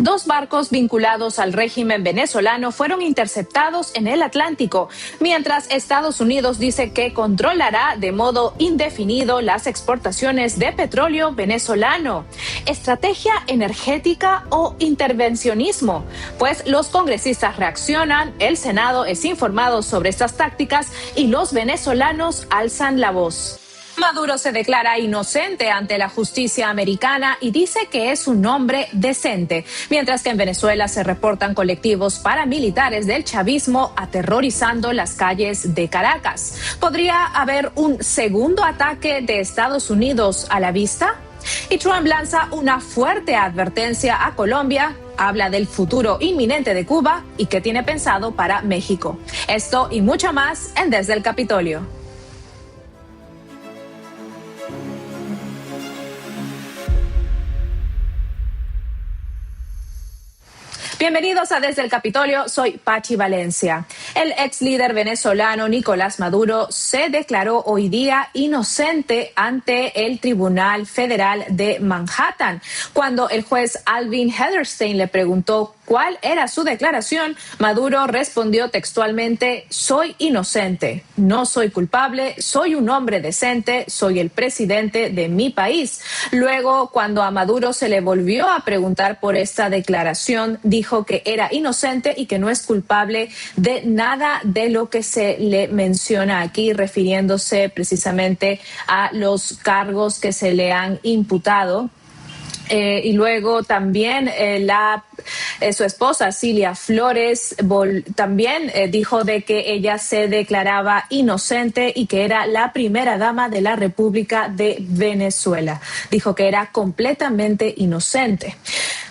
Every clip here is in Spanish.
2 barcos vinculados al régimen venezolano fueron interceptados en el Atlántico, mientras Estados Unidos dice que controlará de modo indefinido las exportaciones de petróleo venezolano. ¿Estrategia energética o intervencionismo? Pues los congresistas reaccionan, el Senado es informado sobre estas tácticas y los venezolanos alzan la voz. Maduro se declara inocente ante la justicia americana y dice que es un hombre decente, mientras que en Venezuela se reportan colectivos paramilitares del chavismo aterrorizando las calles de Caracas. ¿Podría haber un segundo ataque de Estados Unidos a la vista? Y Trump lanza una fuerte advertencia a Colombia, habla del futuro inminente de Cuba y qué tiene pensado para México. Esto y mucho más en Desde el Capitolio. Bienvenidos a Desde el Capitolio, soy Pachi Valencia. El ex líder venezolano Nicolás Maduro se declaró hoy día inocente ante el Tribunal Federal de Manhattan. Cuando el juez Alvin Hellerstein le preguntó cuál era su declaración, Maduro respondió textualmente: soy inocente, no soy culpable, soy un hombre decente, soy el presidente de mi país. Luego, cuando a Maduro se le volvió a preguntar por esta declaración, dijo que era inocente y que no es culpable de nada de lo que se le menciona aquí, refiriéndose precisamente a los cargos que se le han imputado. Y luego también su esposa Cilia Flores también dijo de que ella se declaraba inocente y que era la primera dama de la República de Venezuela. Dijo que era completamente inocente.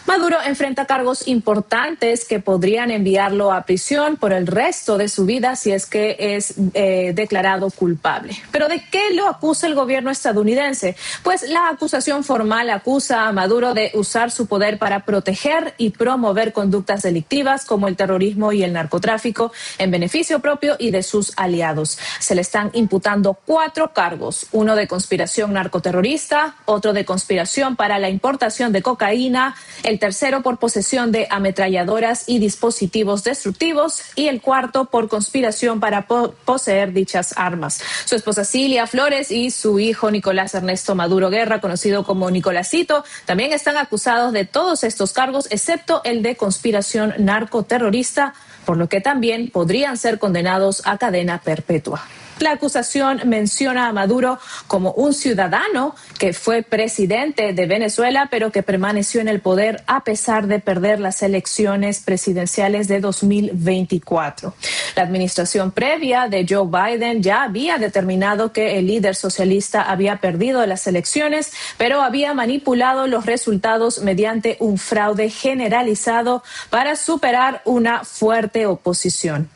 Maduro enfrenta cargos importantes que podrían enviarlo a prisión por el resto de su vida si es que es declarado culpable. ¿Pero de qué lo acusa el gobierno estadounidense? Pues la acusación formal acusa a Maduro de usar su poder para proteger y promover conductas delictivas como el terrorismo y el narcotráfico en beneficio propio y de sus aliados. Se le están imputando 4 cargos, uno de conspiración narcoterrorista, otro de conspiración para la importación de cocaína, el tercero por posesión de ametralladoras y dispositivos destructivos y el cuarto por conspiración para poseer dichas armas. Su esposa Cilia Flores y su hijo Nicolás Ernesto Maduro Guerra, conocido como Nicolásito, también están acusados de todos estos cargos, excepto el de conspiración narcoterrorista, por lo que también podrían ser condenados a cadena perpetua. La acusación menciona a Maduro como un ciudadano que fue presidente de Venezuela, pero que permaneció en el poder a pesar de perder las elecciones presidenciales de 2024. La administración previa de Joe Biden ya había determinado que el líder socialista había perdido las elecciones, pero había manipulado los resultados mediante un fraude generalizado para superar una fuerte oposición.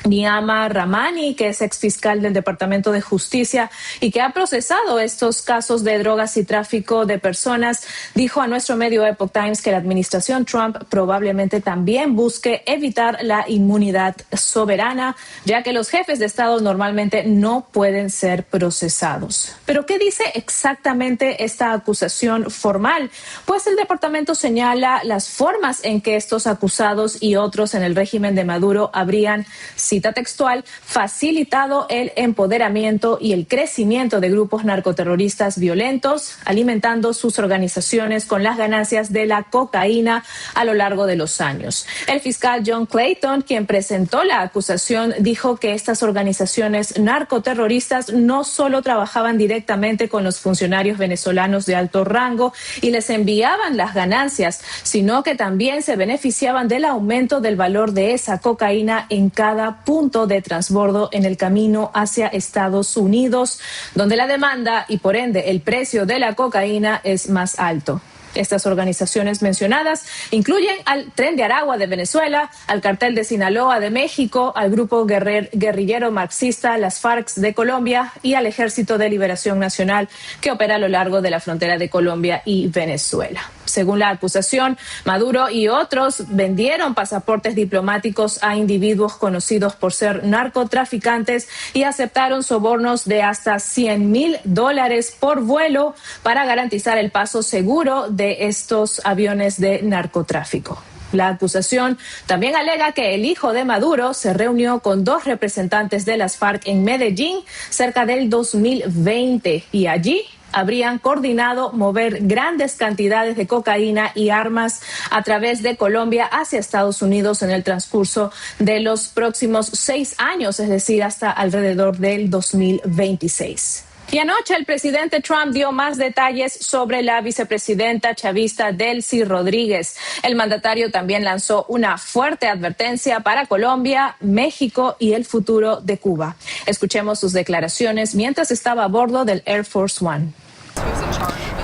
Niyama Rahmani, que es exfiscal del Departamento de Justicia y que ha procesado estos casos de drogas y tráfico de personas, dijo a nuestro medio Epoch Times que la administración Trump probablemente también busque evitar la inmunidad soberana, ya que los jefes de Estado normalmente no pueden ser procesados. ¿Pero qué dice exactamente esta acusación formal? Pues el departamento señala las formas en que estos acusados y otros en el régimen de Maduro habrían, cita textual, facilitado el empoderamiento y el crecimiento de grupos narcoterroristas violentos, alimentando sus organizaciones con las ganancias de la cocaína a lo largo de los años. El fiscal John Clayton, quien presentó la acusación, dijo que estas organizaciones narcoterroristas no solo trabajaban directamente con los funcionarios venezolanos de alto rango y les enviaban las ganancias, sino que también se beneficiaban del aumento del valor de esa cocaína en cada punto de transbordo en el camino hacia Estados Unidos, donde la demanda y por ende el precio de la cocaína es más alto. Estas organizaciones mencionadas incluyen al Tren de Aragua de Venezuela, al Cartel de Sinaloa de México, al grupo guerrillero marxista Las FARC de Colombia y al Ejército de Liberación Nacional que opera a lo largo de la frontera de Colombia y Venezuela. Según la acusación, Maduro y otros vendieron pasaportes diplomáticos a individuos conocidos por ser narcotraficantes y aceptaron sobornos de hasta $100,000 por vuelo para garantizar el paso seguro de de estos aviones de narcotráfico. La acusación también alega que el hijo de Maduro se reunió con 2 representantes de las FARC en Medellín cerca del 2020 y allí habrían coordinado mover grandes cantidades de cocaína y armas a través de Colombia hacia Estados Unidos en el transcurso de los próximos 6 años, es decir, hasta alrededor del 2026. Y anoche el presidente Trump dio más detalles sobre la vicepresidenta chavista Delcy Rodríguez. El mandatario también lanzó una fuerte advertencia para Colombia, México y el futuro de Cuba. Escuchemos sus declaraciones mientras estaba a bordo del Air Force One.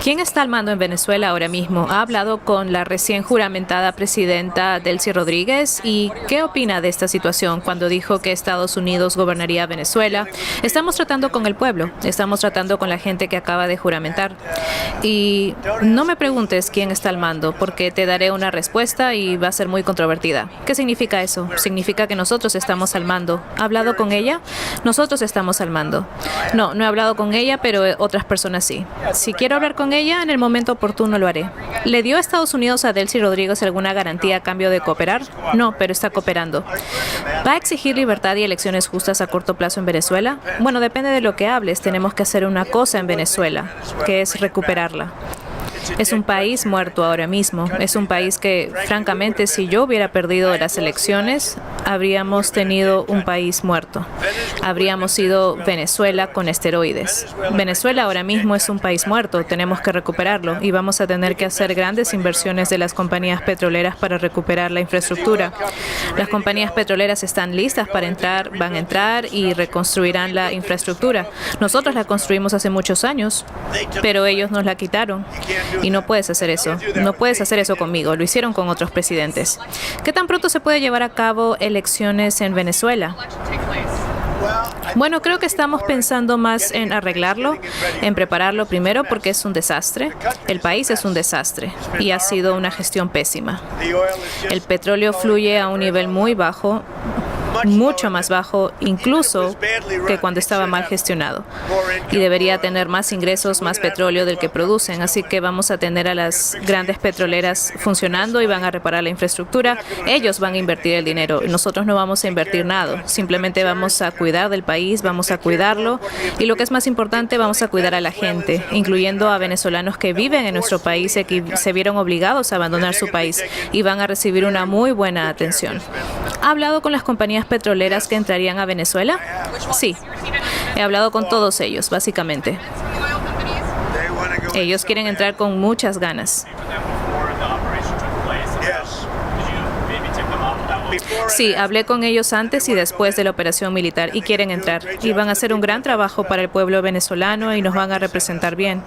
¿Quién está al mando en Venezuela ahora mismo? ¿Ha hablado con la recién juramentada presidenta Delcy Rodríguez? ¿Y qué opina de esta situación cuando dijo que Estados Unidos gobernaría Venezuela? Estamos tratando con el pueblo, estamos tratando con la gente que acaba de juramentar. Y no me preguntes quién está al mando, porque te daré una respuesta y va a ser muy controvertida. ¿Qué significa eso? Significa que nosotros estamos al mando. ¿Ha hablado con ella? Nosotros estamos al mando. No he hablado con ella, pero otras personas sí. Si quiero hablar con ella, en el momento oportuno lo haré. ¿Le dio Estados Unidos a Delcy Rodríguez alguna garantía a cambio de cooperar? No, pero está cooperando. ¿Va a exigir libertad y elecciones justas a corto plazo en Venezuela? Bueno, depende de lo que hables. Tenemos que hacer una cosa en Venezuela, que es recuperarla. Es un país muerto ahora mismo. Es un país que, francamente, si yo hubiera perdido las elecciones, habríamos tenido un país muerto. Habríamos sido Venezuela con esteroides. Venezuela ahora mismo es un país muerto. Tenemos que recuperarlo y vamos a tener que hacer grandes inversiones de las compañías petroleras para recuperar la infraestructura. Las compañías petroleras están listas para entrar, van a entrar y reconstruirán la infraestructura. Nosotros la construimos hace muchos años, pero ellos nos la quitaron. Y no puedes hacer eso. No puedes hacer eso conmigo. Lo hicieron con otros presidentes. ¿Qué tan pronto se puede llevar a cabo elecciones en Venezuela? Bueno, creo que estamos pensando más en arreglarlo, en prepararlo primero porque es un desastre. El país es un desastre y ha sido una gestión pésima. El petróleo fluye a un nivel muy bajo, mucho más bajo incluso que cuando estaba mal gestionado, y debería tener más ingresos, más petróleo del que producen, así que vamos a tener a las grandes petroleras funcionando y van a reparar la infraestructura. Ellos van a invertir el dinero, nosotros no vamos a invertir nada, simplemente vamos a cuidar del país, vamos a cuidarlo y lo que es más importante, vamos a cuidar a la gente, incluyendo a venezolanos que viven en nuestro país y que se vieron obligados a abandonar su país y van a recibir una muy buena atención. ¿Ha hablado con las compañías petroleras que entrarían a Venezuela? Sí, he hablado con todos ellos, básicamente. Ellos quieren entrar con muchas ganas. Sí, hablé con ellos antes y después de la operación militar y quieren entrar. Y van a hacer un gran trabajo para el pueblo venezolano y nos van a representar bien.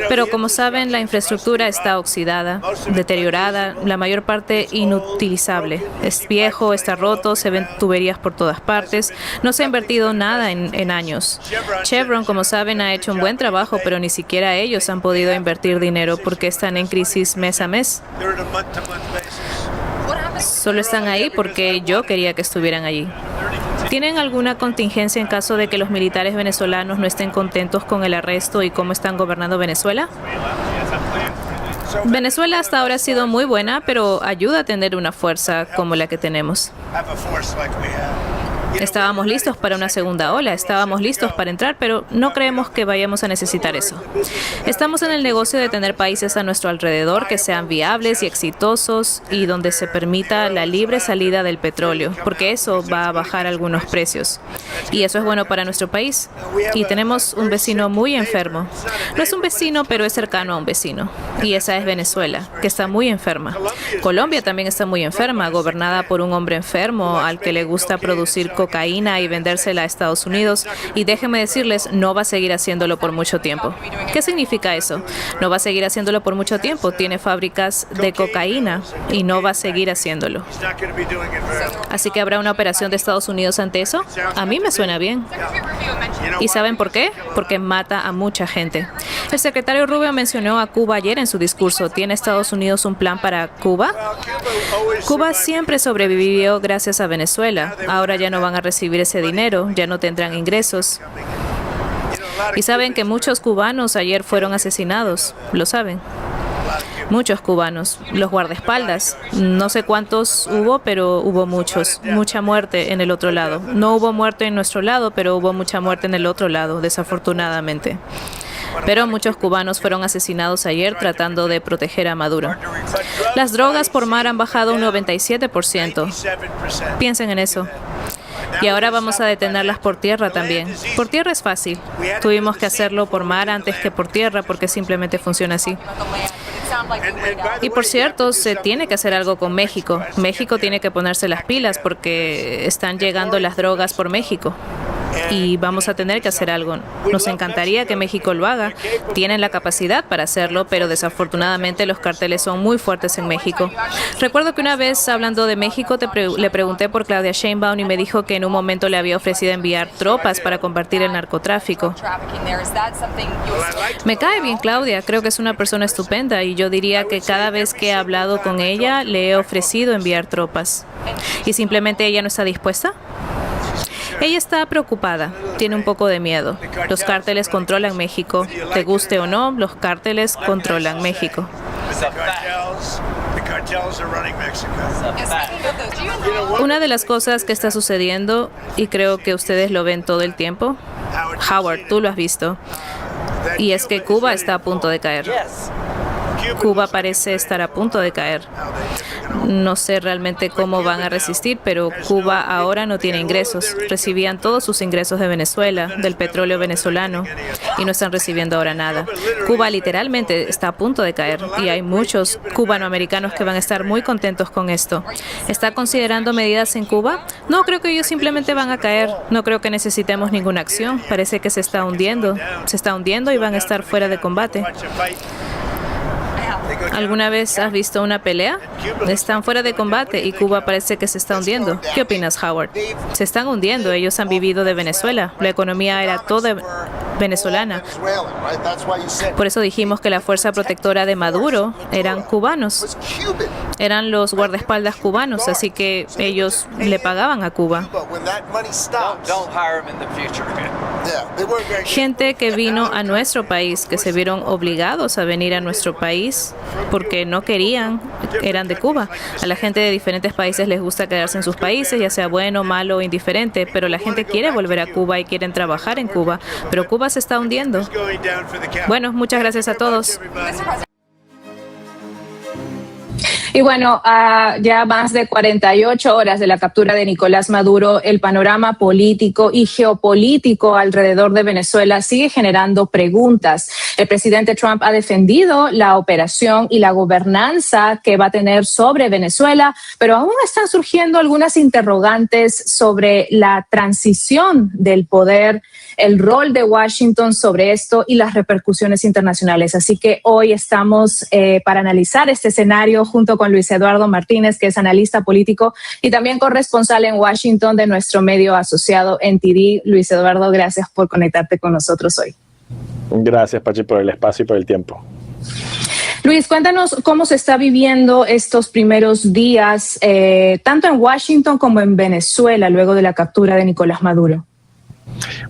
Pero como saben, la infraestructura está oxidada, deteriorada, la mayor parte inutilizable. Es viejo, está roto, se ven tuberías por todas partes. No se ha invertido nada en años. Chevron, como saben, ha hecho un buen trabajo, pero ni siquiera ellos han podido invertir dinero porque están en crisis mes a mes. Solo están ahí porque yo quería que estuvieran allí. ¿Tienen alguna contingencia en caso de que los militares venezolanos no estén contentos con el arresto y cómo están gobernando Venezuela? Venezuela hasta ahora ha sido muy buena, pero ayuda a tener una fuerza como la que tenemos. Estábamos listos para una segunda ola, estábamos listos para entrar, pero no creemos que vayamos a necesitar eso. Estamos en el negocio de tener países a nuestro alrededor que sean viables y exitosos y donde se permita la libre salida del petróleo, porque eso va a bajar algunos precios. Y eso es bueno para nuestro país. Y tenemos un vecino muy enfermo. No es un vecino, pero es cercano a un vecino. Y esa es Venezuela, que está muy enferma. Colombia también está muy enferma, gobernada por un hombre enfermo al que le gusta producir cocaína y vendérsela a Estados Unidos, y déjenme decirles, no va a seguir haciéndolo por mucho tiempo. ¿Qué significa eso? No va a seguir haciéndolo por mucho tiempo. Tiene fábricas de cocaína y no va a seguir haciéndolo. Así que habrá una operación de Estados Unidos ante eso. A mí me suena bien. ¿Y saben por qué? Porque mata a mucha gente. El secretario Rubio mencionó a Cuba ayer en su discurso. ¿Tiene Estados Unidos un plan para Cuba? Cuba siempre sobrevivió gracias a Venezuela. Ahora ya no van a recibir ese dinero, ya no tendrán ingresos. Y saben que muchos cubanos ayer fueron asesinados, ¿lo saben? Muchos cubanos, los guardaespaldas, no sé cuántos hubo, pero hubo muchos, mucha muerte en el otro lado. No hubo muerte en nuestro lado, pero hubo mucha muerte en el otro lado, desafortunadamente. Pero muchos cubanos fueron asesinados ayer tratando de proteger a Maduro. Las drogas por mar han bajado un 97%. Piensen en eso. Y ahora vamos a detenerlas por tierra también. Por tierra es fácil. Tuvimos que hacerlo por mar antes que por tierra porque simplemente funciona así. Y por cierto, se tiene que hacer algo con México. México tiene que ponerse las pilas porque están llegando las drogas por México. Y vamos a tener que hacer algo. Nos encantaría que México lo haga. Tienen la capacidad para hacerlo, pero desafortunadamente los carteles son muy fuertes en México. Recuerdo que una vez hablando de México le pregunté por Claudia Sheinbaum y me dijo que en un momento le había ofrecido enviar tropas para combatir el narcotráfico. Me cae bien Claudia, creo que es una persona estupenda y yo diría que cada vez que he hablado con ella le he ofrecido enviar tropas. ¿Y simplemente ella no está dispuesta? Ella está preocupada, tiene un poco de miedo. Los cárteles controlan México. Te guste o no, los cárteles controlan México. Una de las cosas que está sucediendo, y creo que ustedes lo ven todo el tiempo, Howard, tú lo has visto, y es que Cuba está a punto de caer. Cuba parece estar a punto de caer. No sé realmente cómo van a resistir, pero Cuba ahora no tiene ingresos. Recibían todos sus ingresos de Venezuela, del petróleo venezolano, y no están recibiendo ahora nada. Cuba literalmente está a punto de caer y hay muchos cubanoamericanos que van a estar muy contentos con esto. ¿Está considerando medidas en Cuba? No, creo que ellos simplemente van a caer. No creo que necesitemos ninguna acción. Parece que se está hundiendo. Se está hundiendo y van a estar fuera de combate. ¿Alguna vez has visto una pelea? Están fuera de combate y Cuba parece que se está hundiendo. ¿Qué opinas, Howard? Se están hundiendo. Ellos han vivido de Venezuela. La economía era toda venezolana. Por eso dijimos que la fuerza protectora de Maduro eran cubanos. Eran los guardaespaldas cubanos, así que ellos le pagaban a Cuba. Gente que vino a nuestro país, que se vieron obligados a venir a nuestro país porque no querían, eran de Cuba. A la gente de diferentes países les gusta quedarse en sus países, ya sea bueno, malo o indiferente, pero la gente quiere volver a Cuba y quieren trabajar en Cuba, pero Cuba se está hundiendo. Bueno, muchas gracias a todos. Y bueno, ya más de 48 horas de la captura de Nicolás Maduro, el panorama político y geopolítico alrededor de Venezuela sigue generando preguntas. El presidente Trump ha defendido la operación y la gobernanza que va a tener sobre Venezuela, pero aún están surgiendo algunas interrogantes sobre la transición del poder, el rol de Washington sobre esto y las repercusiones internacionales. Así que hoy estamos para analizar este escenario junto con Luis Eduardo Martínez, que es analista político y también corresponsal en Washington de nuestro medio asociado NTD. Luis Eduardo, gracias por conectarte con nosotros hoy. Gracias, Pachi, por el espacio y por el tiempo. Luis, cuéntanos cómo se está viviendo estos primeros días, tanto en Washington como en Venezuela, luego de la captura de Nicolás Maduro.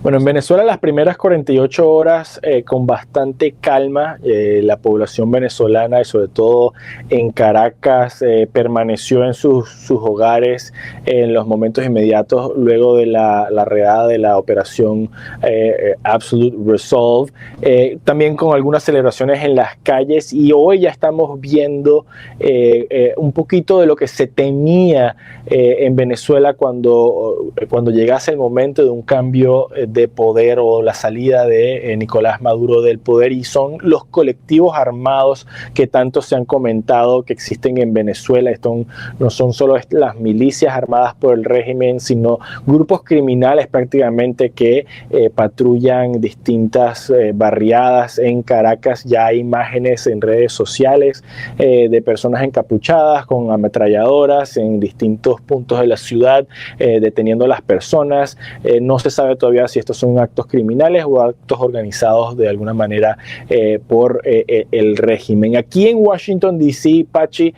Bueno, en Venezuela las primeras 48 horas con bastante calma, la población venezolana y sobre todo en Caracas permaneció en sus hogares en los momentos inmediatos luego de la redada de la operación Absolute Resolve, también con algunas celebraciones en las calles, y hoy ya estamos viendo un poquito de lo que se temía en Venezuela cuando llegase el momento de un cambio de poder o la salida de Nicolás Maduro del poder, y son los colectivos armados que tanto se han comentado que existen en Venezuela. Esto no son solo las milicias armadas por el régimen, sino grupos criminales prácticamente que patrullan distintas barriadas en Caracas. Ya hay imágenes en redes sociales de personas encapuchadas con ametralladoras en distintos puntos de la ciudad, deteniendo a las personas. No se sabe todavía si estos son actos criminales o actos organizados de alguna manera por el régimen. Aquí en Washington, D.C., Pachi,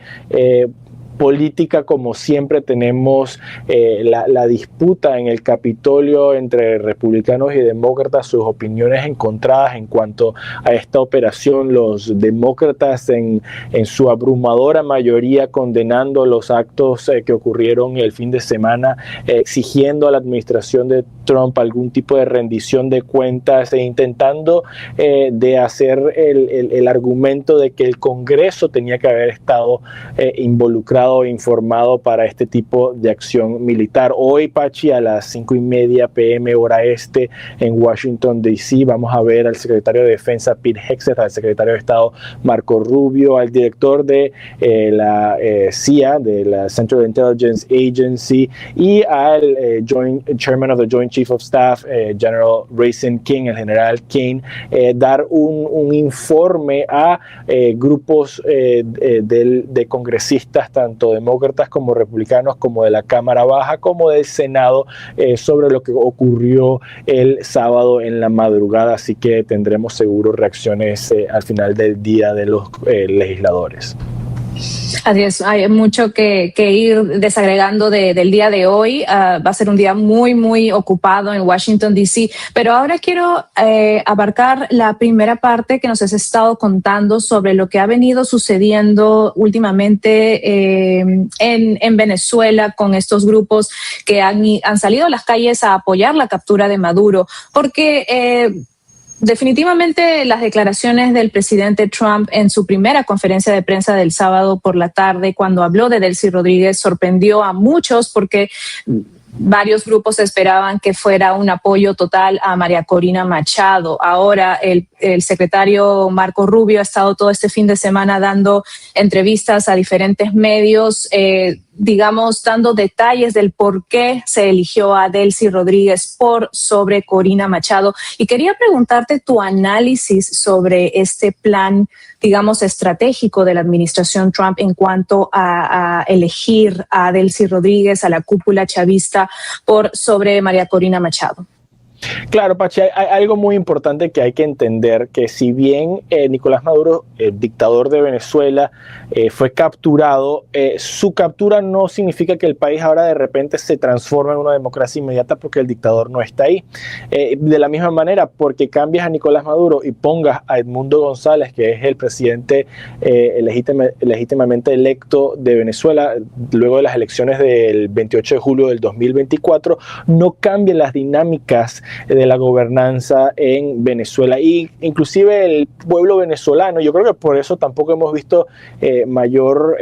política, como siempre tenemos la disputa en el Capitolio entre republicanos y demócratas, sus opiniones encontradas en cuanto a esta operación. Los demócratas en su abrumadora mayoría condenando los actos que ocurrieron el fin de semana, exigiendo a la administración de Trump algún tipo de rendición de cuentas e intentando de hacer el argumento de que el Congreso tenía que haber estado involucrado e informado para este tipo de acción militar. Hoy, Pachi, a las 5:30 p.m. hora este en Washington, D.C., vamos a ver al secretario de Defensa Pete Hegseth, al secretario de Estado Marco Rubio, al director de la CIA, de la Central Intelligence Agency, y al Chairman of the Joint Chief of Staff, General Raisin King, el general King, dar un informe a grupos de congresistas, tanto demócratas como republicanos, como de la Cámara Baja, como del Senado, sobre lo que ocurrió el sábado en la madrugada. Así que tendremos seguro reacciones al final del día de los legisladores. Así es, hay mucho que ir desagregando del día de hoy. Va a ser un día muy, muy ocupado en Washington, D.C., pero ahora quiero abarcar la primera parte que nos has estado contando sobre lo que ha venido sucediendo últimamente en Venezuela con estos grupos que han salido a las calles a apoyar la captura de Maduro, porque definitivamente las declaraciones del presidente Trump en su primera conferencia de prensa del sábado por la tarde, cuando habló de Delcy Rodríguez, sorprendió a muchos porque varios grupos esperaban que fuera un apoyo total a María Corina Machado. Ahora el secretario Marco Rubio ha estado todo este fin de semana dando entrevistas a diferentes medios, dando detalles del por qué se eligió a Delcy Rodríguez por sobre Corina Machado. Y quería preguntarte tu análisis sobre este plan, estratégico de la administración Trump en cuanto a elegir a Delcy Rodríguez, a la cúpula chavista, por sobre María Corina Machado. Claro, Pachi, hay algo muy importante que hay que entender, que si bien Nicolás Maduro, el dictador de Venezuela, fue capturado, su captura no significa que el país ahora de repente se transforme en una democracia inmediata porque el dictador no está ahí. De la misma manera, porque cambias a Nicolás Maduro y pongas a Edmundo González, que es el presidente legítimamente electo de Venezuela, luego de las elecciones del 28 de julio del 2024, no cambian las dinámicas de la gobernanza en Venezuela, y inclusive el pueblo venezolano. Yo creo que por eso tampoco hemos visto mayor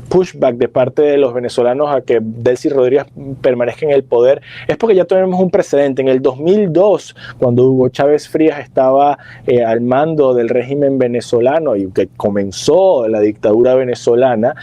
pushback de parte de los venezolanos a que Delcy Rodríguez permanezca en el poder, es porque ya tenemos un precedente. En el 2002, cuando Hugo Chávez Frías estaba al mando del régimen venezolano y que comenzó la dictadura venezolana,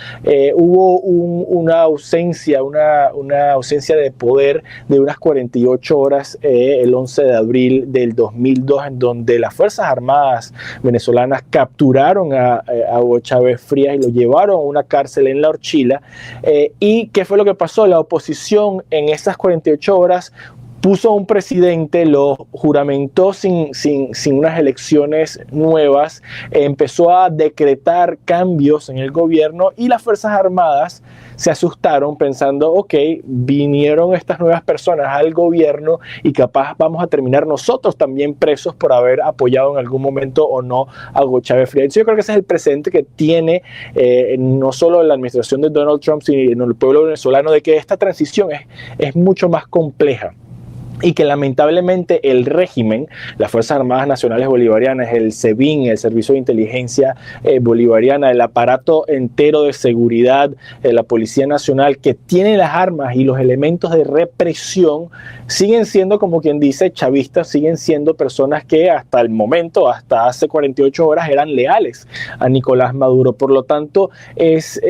hubo una ausencia de poder de unas 48 horas el 11 de abril del 2002, en donde las Fuerzas Armadas venezolanas capturaron a Hugo Chávez Frías y lo llevaron a una cárcel en La Orchila. ¿Y qué fue lo que pasó? La oposición en esas 48 horas puso a un presidente, lo juramentó sin unas elecciones nuevas, empezó a decretar cambios en el gobierno, y las Fuerzas Armadas se asustaron pensando, ok, vinieron estas nuevas personas al gobierno y capaz vamos a terminar nosotros también presos por haber apoyado en algún momento o no a Hugo Chávez Frías. Yo creo que ese es el precedente que tiene no solo la administración de Donald Trump, sino el pueblo venezolano, de que esta transición es mucho más compleja. Y que lamentablemente el régimen, las Fuerzas Armadas Nacionales Bolivarianas, el SEBIN, el Servicio de Inteligencia Bolivariana, el aparato entero de seguridad, la Policía Nacional, que tiene las armas y los elementos de represión, siguen siendo, como quien dice, chavistas, siguen siendo personas que hasta el momento, hasta hace 48 horas, eran leales a Nicolás Maduro. Por lo tanto, es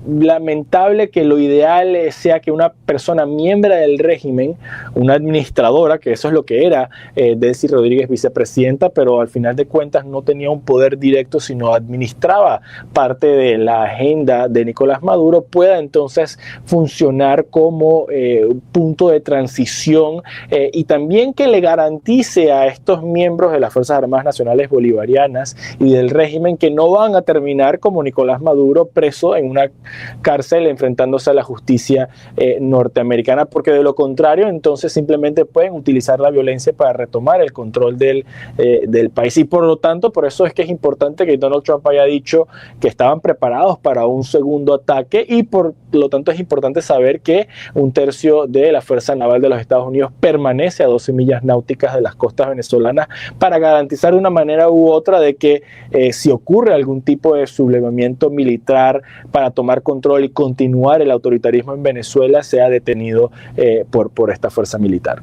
lamentable que lo ideal sea que una persona miembro del régimen, una administradora, que eso es lo que era Delcy Rodríguez, vicepresidenta, pero al final de cuentas no tenía un poder directo, sino administraba parte de la agenda de Nicolás Maduro, pueda entonces funcionar como punto de transición y también que le garantice a estos miembros de las Fuerzas Armadas Nacionales Bolivarianas y del régimen que no van a terminar como Nicolás Maduro preso en una cárcel enfrentándose a la justicia norteamericana, porque de lo contrario entonces simplemente pueden utilizar la violencia para retomar el control del país. Y por lo tanto, por eso es que es importante que Donald Trump haya dicho que estaban preparados para un segundo ataque, y por lo tanto es importante saber que un tercio de la Fuerza Naval de los Estados Unidos permanece a 12 millas náuticas de las costas venezolanas para garantizar de una manera u otra de que si ocurre algún tipo de sublevamiento militar para tomar control y continuar el autoritarismo en Venezuela, sea detenido por esta fuerza militar.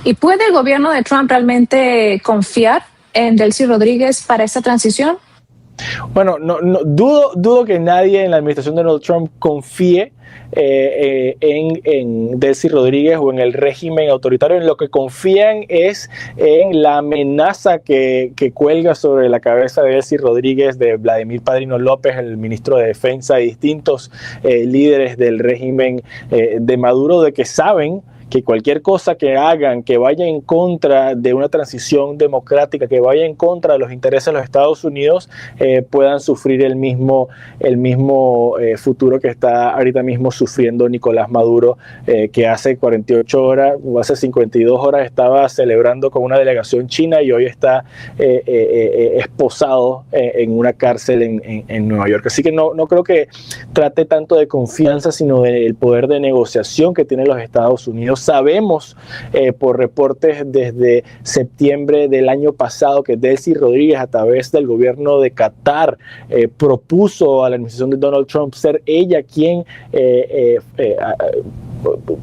¿Y puede el gobierno de Trump realmente confiar en Delcy Rodríguez para esta transición? Bueno, dudo que nadie en la administración de Donald Trump confíe en Delcy Rodríguez o en el régimen autoritario. En lo que confían es en la amenaza que cuelga sobre la cabeza de Delcy Rodríguez, de Vladimir Padrino López, el ministro de Defensa, y distintos líderes del régimen de Maduro, de que saben que cualquier cosa que hagan que vaya en contra de una transición democrática, que vaya en contra de los intereses de los Estados Unidos, puedan sufrir el mismo futuro que está ahorita mismo sufriendo Nicolás Maduro, que hace 48 horas o hace 52 horas estaba celebrando con una delegación china y hoy está esposado en una cárcel en Nueva York. Así que no creo que trate tanto de confianza, sino del poder de negociación que tienen los Estados Unidos. Sabemos por reportes desde septiembre del año pasado que Delcy Rodríguez, a través del gobierno de Qatar, propuso a la administración de Donald Trump ser ella quien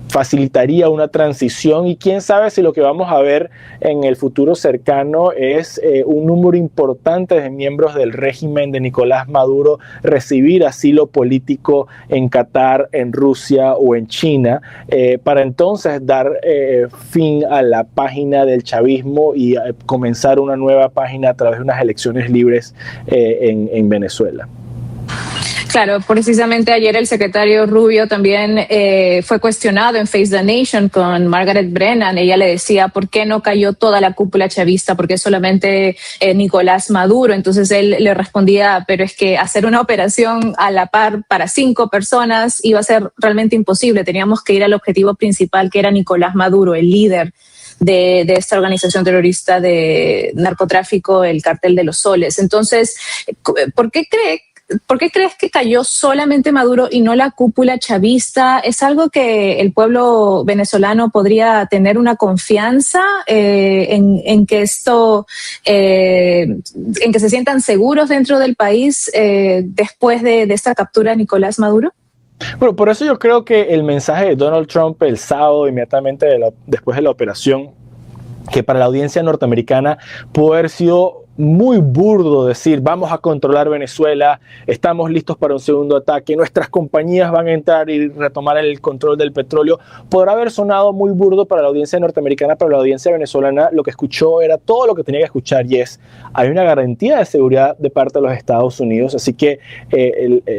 facilitaría una transición, y quién sabe si lo que vamos a ver en el futuro cercano es un número importante de miembros del régimen de Nicolás Maduro recibir asilo político en Qatar, en Rusia o en China, para entonces dar fin a la página del chavismo y comenzar una nueva página a través de unas elecciones libres en Venezuela. Claro, precisamente ayer el secretario Rubio también fue cuestionado en Face the Nation con Margaret Brennan. Ella le decía, ¿por qué no cayó toda la cúpula chavista? ¿Por qué solamente Nicolás Maduro? Entonces él le respondía, pero es que hacer una operación a la par para 5 personas iba a ser realmente imposible. Teníamos que ir al objetivo principal, que era Nicolás Maduro, el líder de esta organización terrorista de narcotráfico, el Cártel de los Soles. Entonces, ¿por qué crees que cayó solamente Maduro y no la cúpula chavista? ¿Es algo que el pueblo venezolano podría tener una confianza en que esto, en que se sientan seguros dentro del país después de esta captura de Nicolás Maduro? Bueno, por eso yo creo que el mensaje de Donald Trump el sábado, inmediatamente después de la operación, que para la audiencia norteamericana pudo haber sido muy burdo decir, vamos a controlar Venezuela, estamos listos para un segundo ataque, nuestras compañías van a entrar y retomar el control del petróleo, podrá haber sonado muy burdo para la audiencia norteamericana, pero la audiencia venezolana lo que escuchó era todo lo que tenía que escuchar, y es, hay una garantía de seguridad de parte de los Estados Unidos, así que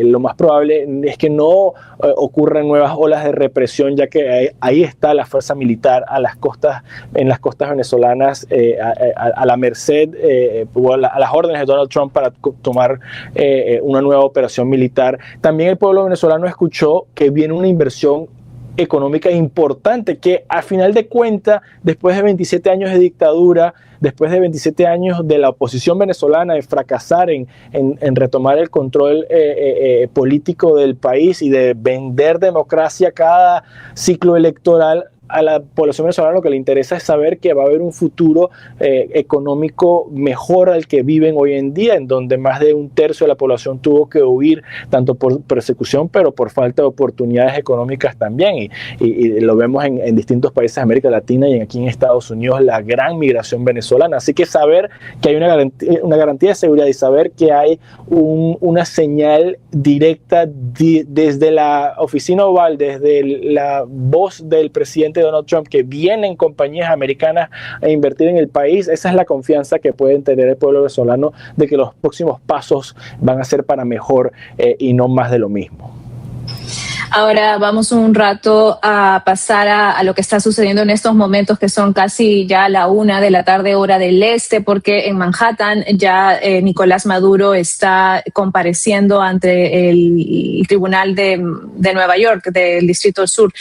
lo más probable es que no ocurran nuevas olas de represión, ya que ahí está la fuerza militar en las costas venezolanas, a la merced, a las órdenes de Donald Trump para tomar una nueva operación militar. También el pueblo venezolano escuchó que viene una inversión económica importante, que a final de cuentas, después de 27 años de dictadura, después de 27 años de la oposición venezolana de fracasar en retomar el control político del país y de vender democracia cada ciclo electoral, a la población venezolana lo que le interesa es saber que va a haber un futuro económico mejor al que viven hoy en día, en donde más de un tercio de la población tuvo que huir, tanto por persecución, pero por falta de oportunidades económicas también. Y lo vemos en distintos países de América Latina y aquí en Estados Unidos, la gran migración venezolana. Así que saber que hay una garantía de seguridad y saber que hay una señal directa desde la oficina oval, desde la voz del presidente Donald Trump, que vienen compañías americanas a invertir en el país, esa es la confianza que pueden tener el pueblo venezolano de que los próximos pasos van a ser para mejor y no más de lo mismo. Ahora vamos un rato a pasar a lo que está sucediendo en estos momentos, que son casi ya la 1 de la tarde, hora del este, porque en Manhattan ya Nicolás Maduro está compareciendo ante el Tribunal de Nueva York, del Distrito Sur.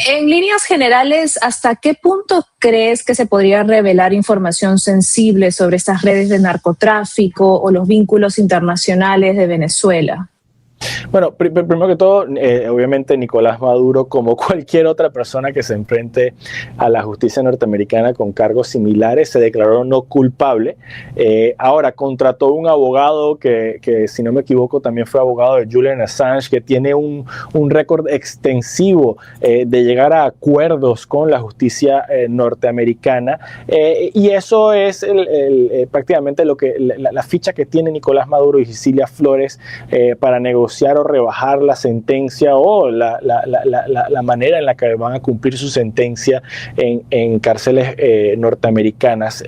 En líneas generales, ¿hasta qué punto crees que se podría revelar información sensible sobre estas redes de narcotráfico o los vínculos internacionales de Venezuela? Bueno, primero que todo, obviamente Nicolás Maduro, como cualquier otra persona que se enfrente a la justicia norteamericana con cargos similares, se declaró no culpable. Ahora, contrató un abogado que, si no me equivoco, también fue abogado de Julian Assange, que tiene un récord extensivo de llegar a acuerdos con la justicia norteamericana. Y eso es prácticamente la ficha que tiene Nicolás Maduro y Cecilia Flores para negociar o rebajar la sentencia o la manera en la que van a cumplir su sentencia en cárceles norteamericanas.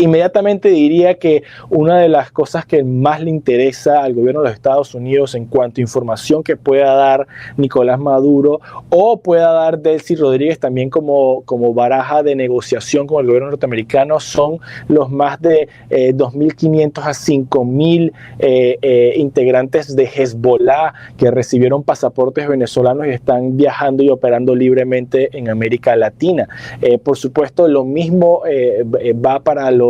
Inmediatamente diría que una de las cosas que más le interesa al gobierno de los Estados Unidos en cuanto a información que pueda dar Nicolás Maduro o pueda dar Delcy Rodríguez también como baraja de negociación con el gobierno norteamericano son los más de 2.500 a 5.000 integrantes de Hezbollah que recibieron pasaportes venezolanos y están viajando y operando libremente en América Latina. Por supuesto, lo mismo va para los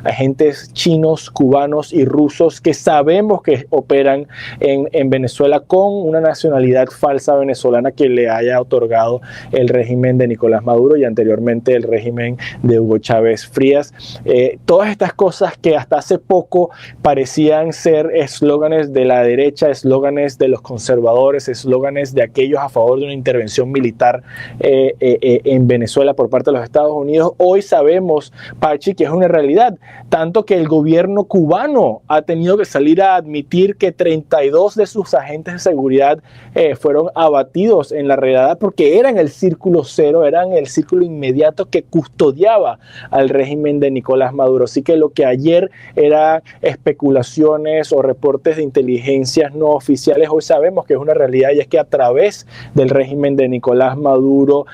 agentes chinos, cubanos y rusos que sabemos que operan en Venezuela con una nacionalidad falsa venezolana que le haya otorgado el régimen de Nicolás Maduro y anteriormente el régimen de Hugo Chávez Frías. Todas estas cosas que hasta hace poco parecían ser eslóganes de la derecha, eslóganes de los conservadores, eslóganes de aquellos a favor de una intervención militar en Venezuela por parte de los Estados Unidos, hoy sabemos, Pachi, que es una realidad, tanto que el gobierno cubano ha tenido que salir a admitir que 32 de sus agentes de seguridad fueron abatidos en la redada porque eran el círculo cero, eran el círculo inmediato que custodiaba al régimen de Nicolás Maduro. Así que lo que ayer eran especulaciones o reportes de inteligencias no oficiales, hoy sabemos que es una realidad, y es que a través del régimen de Nicolás Maduro,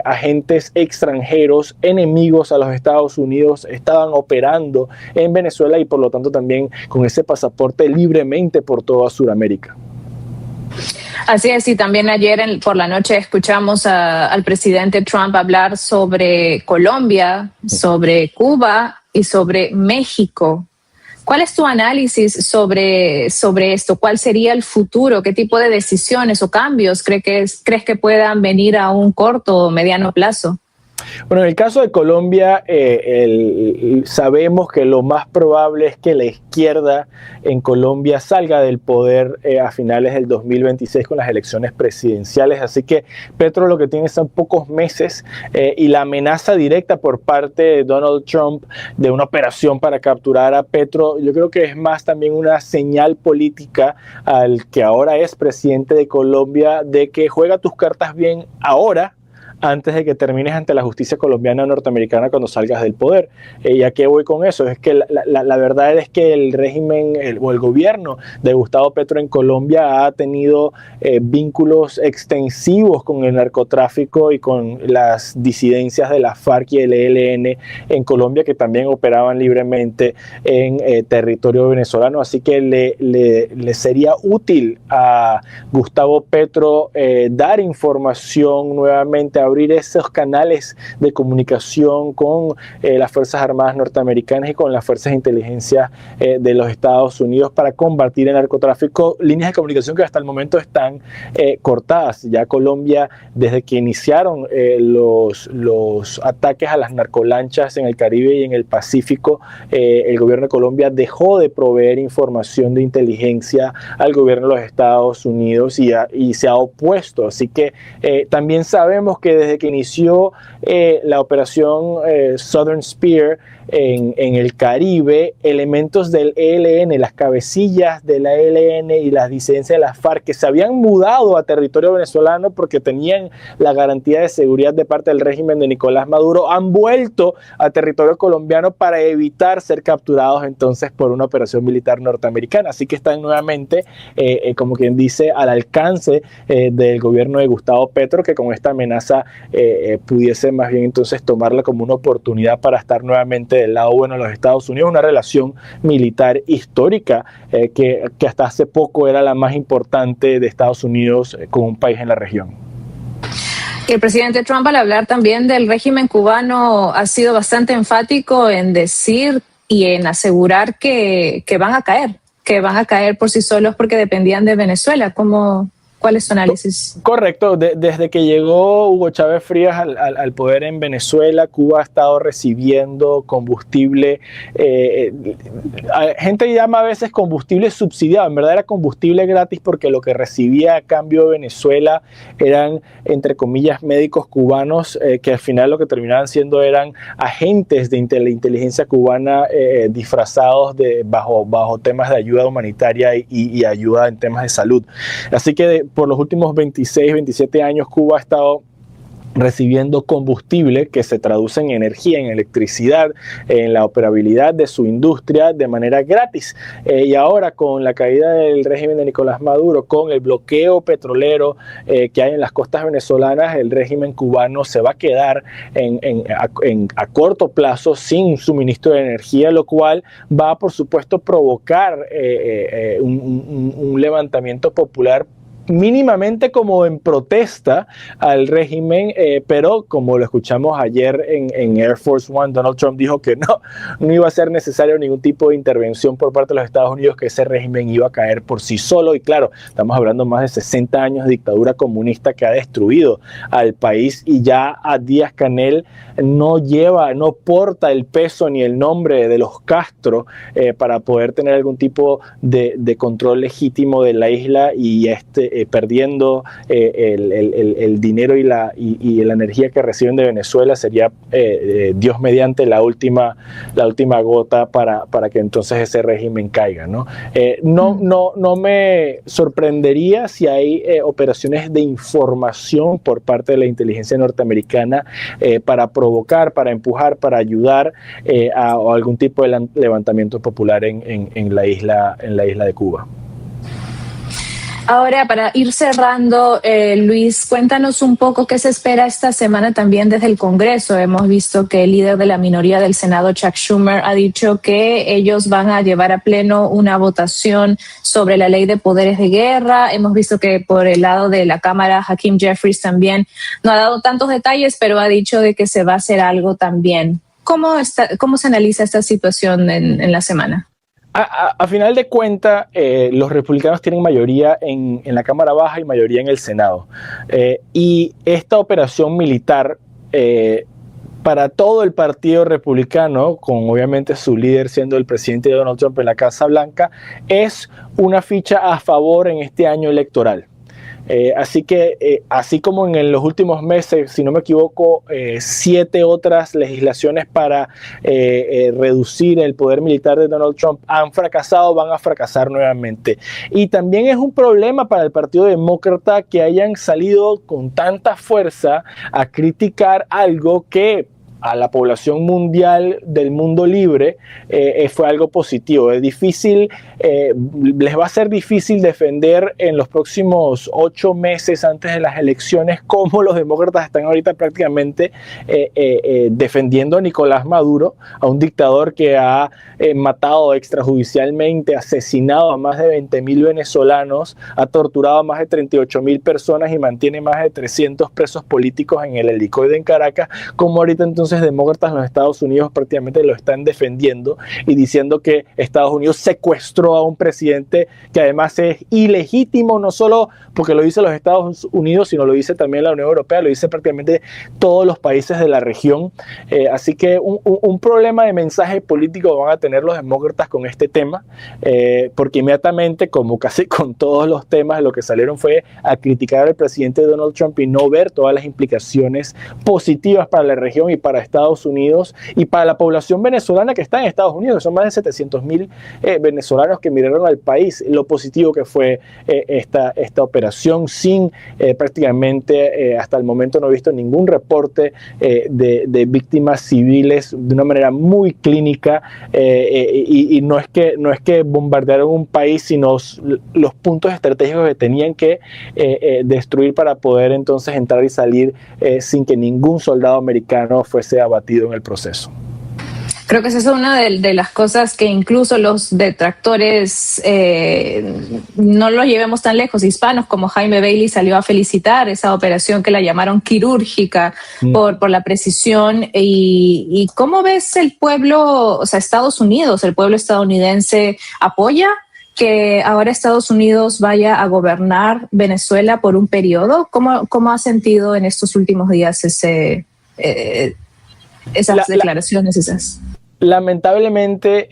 agentes extranjeros enemigos a los Estados Unidos estaban operando en Venezuela y por lo tanto también con ese pasaporte libremente por toda Sudamérica. Así es, y también ayer por la noche escuchamos al presidente Trump hablar sobre Colombia, sobre Cuba y sobre México. ¿Cuál es tu análisis sobre esto? ¿Cuál sería el futuro? ¿Qué tipo de decisiones o cambios crees que puedan venir a un corto o mediano plazo? Bueno, en el caso de Colombia, sabemos que lo más probable es que la izquierda en Colombia salga del poder a finales del 2026 con las elecciones presidenciales. Así que Petro lo que tiene son pocos meses y la amenaza directa por parte de Donald Trump de una operación para capturar a Petro, yo creo que es más también una señal política al que ahora es presidente de Colombia de que juega tus cartas bien ahora, antes de que termines ante la justicia colombiana o norteamericana cuando salgas del poder. ¿Y a qué voy con eso? Es que la verdad es que el régimen o el gobierno de Gustavo Petro en Colombia ha tenido vínculos extensivos con el narcotráfico y con las disidencias de la FARC y el ELN en Colombia, que también operaban libremente en territorio venezolano. Así que le sería útil a Gustavo Petro dar información nuevamente, abrir esos canales de comunicación con las Fuerzas Armadas norteamericanas y con las fuerzas de inteligencia de los Estados Unidos para combatir el narcotráfico, líneas de comunicación que hasta el momento están cortadas. Ya Colombia, desde que iniciaron los ataques a las narcolanchas en el Caribe y en el Pacífico, el gobierno de Colombia dejó de proveer información de inteligencia al gobierno de los Estados Unidos y se ha opuesto. Así que también sabemos que desde que inició la operación Southern Spear en el Caribe, elementos del ELN, las cabecillas de la ELN y las disidencias de las FARC que se habían mudado a territorio venezolano porque tenían la garantía de seguridad de parte del régimen de Nicolás Maduro, han vuelto a territorio colombiano para evitar ser capturados entonces por una operación militar norteamericana. Así que están nuevamente, como quien dice, al alcance del gobierno de Gustavo Petro, que con esta amenaza pudiese más bien entonces tomarla como una oportunidad para estar nuevamente del lado bueno de los Estados Unidos, una relación militar histórica que hasta hace poco era la más importante de Estados Unidos con un país en la región. El presidente Trump, al hablar también del régimen cubano, ha sido bastante enfático en decir y en asegurar que van a caer por sí solos porque dependían de Venezuela. ¿Cuál es su análisis? Correcto. Desde que llegó Hugo Chávez Frías al poder en Venezuela, Cuba ha estado recibiendo combustible. Gente llama a veces combustible subsidiado. En verdad era combustible gratis porque lo que recibía a cambio de Venezuela eran, entre comillas, médicos cubanos que al final lo que terminaban siendo eran agentes de inteligencia cubana disfrazados bajo temas de ayuda humanitaria y ayuda en temas de salud. Así que por los últimos 26, 27 años Cuba ha estado recibiendo combustible que se traduce en energía, en electricidad, en la operabilidad de su industria de manera gratis. Y ahora con la caída del régimen de Nicolás Maduro, con el bloqueo petrolero que hay en las costas venezolanas, el régimen cubano se va a quedar a corto plazo sin suministro de energía, lo cual va a, por supuesto, provocar un levantamiento popular mínimamente como en protesta al régimen, pero como lo escuchamos ayer en Air Force One, Donald Trump dijo que no iba a ser necesario ningún tipo de intervención por parte de los Estados Unidos, que ese régimen iba a caer por sí solo. Y claro, estamos hablando más de 60 años de dictadura comunista que ha destruido al país, y ya a Díaz-Canel no porta el peso ni el nombre de los Castro para poder tener algún tipo de control legítimo de la isla, y perdiendo el dinero y la energía que reciben de Venezuela sería Dios mediante la última gota para que entonces ese régimen caiga, ¿no? No me sorprendería si hay operaciones de información por parte de la inteligencia norteamericana para provocar, para empujar, para ayudar a algún tipo de levantamiento popular en la isla de Cuba. Ahora, para ir cerrando, Luis, cuéntanos un poco qué se espera esta semana también desde el Congreso. Hemos visto que el líder de la minoría del Senado, Chuck Schumer, ha dicho que ellos van a llevar a pleno una votación sobre la ley de poderes de guerra. Hemos visto que por el lado de la Cámara, Hakeem Jeffries también no ha dado tantos detalles, pero ha dicho de que se va a hacer algo también. ¿Cómo se analiza esta situación en la semana? A final de cuentas, los republicanos tienen mayoría en la Cámara Baja y mayoría en el Senado. Y esta operación militar, para todo el partido republicano, con obviamente su líder siendo el presidente Donald Trump en la Casa Blanca, es una ficha a favor en este año electoral. Así que, así como en los últimos meses, si no me equivoco, 7 otras legislaciones para reducir el poder militar de Donald Trump han fracasado, van a fracasar nuevamente. Y también es un problema para el Partido Demócrata que hayan salido con tanta fuerza a criticar algo que a la población mundial del mundo libre fue algo positivo. Es difícil, les va a ser difícil defender en los próximos 8 meses antes de las elecciones cómo los demócratas están ahorita prácticamente defendiendo a Nicolás Maduro, a un dictador que ha matado extrajudicialmente, asesinado a más de 20,000 venezolanos, ha torturado a más de 38,000 personas y mantiene más de 300 presos políticos en el helicoide en Caracas. Como ahorita entonces demócratas en los Estados Unidos prácticamente lo están defendiendo y diciendo que Estados Unidos secuestró a un presidente que además es ilegítimo, no solo porque lo dice los Estados Unidos, sino lo dice también la Unión Europea, lo dice prácticamente todos los países de la región. Así que un problema de mensaje político van a tener los demócratas con este tema, porque inmediatamente, como casi con todos los temas, lo que salieron fue a criticar al presidente Donald Trump y no ver todas las implicaciones positivas para la región y para Estados Unidos y para la población venezolana que está en Estados Unidos. Son más de 700,000 venezolanos que emigraron al país. Lo positivo que fue esta operación sin prácticamente hasta el momento no he visto ningún reporte de víctimas civiles de una manera muy clínica, y no es que bombardearon un país, sino los puntos estratégicos que tenían que destruir para poder entonces entrar y salir sin que ningún soldado americano fuese abatido en el proceso. Creo que esa es una de las cosas que incluso los detractores, no los llevemos tan lejos, hispanos como Jaime Bailey salió a felicitar esa operación que la llamaron quirúrgica por la precisión. Y ¿cómo ves el pueblo, o sea, Estados Unidos, el pueblo estadounidense apoya que ahora Estados Unidos vaya a gobernar Venezuela por un periodo? ¿Cómo ha sentido en estos últimos días esas declaraciones? Lamentablemente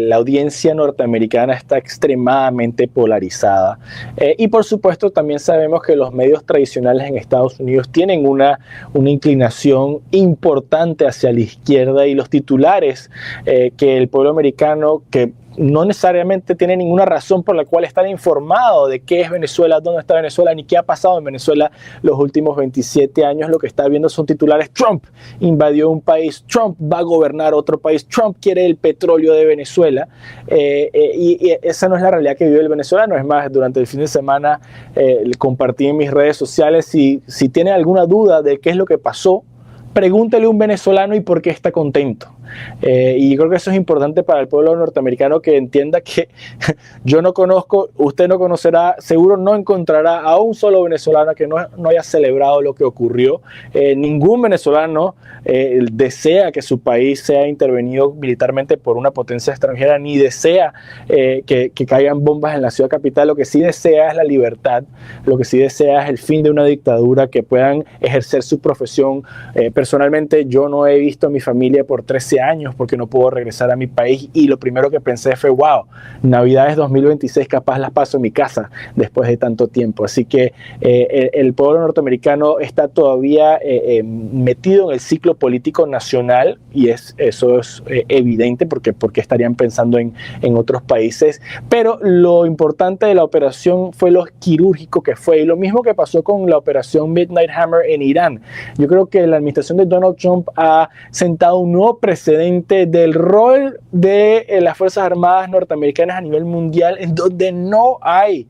la audiencia norteamericana está extremadamente polarizada, y por supuesto también sabemos que los medios tradicionales en Estados Unidos tienen una inclinación importante hacia la izquierda, y los titulares que el pueblo americano, que no necesariamente tiene ninguna razón por la cual estar informado de qué es Venezuela, dónde está Venezuela, ni qué ha pasado en Venezuela los últimos 27 años. Lo que está viendo son titulares: Trump invadió un país, Trump va a gobernar otro país, Trump quiere el petróleo de Venezuela, y esa no es la realidad que vive el venezolano. Es más, durante el fin de semana compartí en mis redes sociales: si tiene alguna duda de qué es lo que pasó, pregúntele a un venezolano y por qué está contento. Y creo que eso es importante para el pueblo norteamericano, que entienda que yo no conozco, usted no conocerá, seguro no encontrará a un solo venezolano que no haya celebrado lo que ocurrió. Ningún venezolano desea que su país sea intervenido militarmente por una potencia extranjera, ni desea que caigan bombas en la ciudad capital. Lo que sí desea es la libertad, lo que sí desea es el fin de una dictadura, que puedan ejercer su profesión. Personalmente, yo no he visto a mi familia por 13 años porque no puedo regresar a mi país, y lo primero que pensé fue: wow, Navidades 2026 capaz las paso en mi casa después de tanto tiempo. Así que el pueblo norteamericano está todavía metido en el ciclo político nacional, y eso es evidente porque estarían pensando en otros países. Pero lo importante de la operación fue lo quirúrgico que fue, y lo mismo que pasó con la operación Midnight Hammer en Irán. Yo creo que la administración de Donald Trump ha sentado un nuevo precedente del rol de las Fuerzas Armadas norteamericanas a nivel mundial, en donde no hay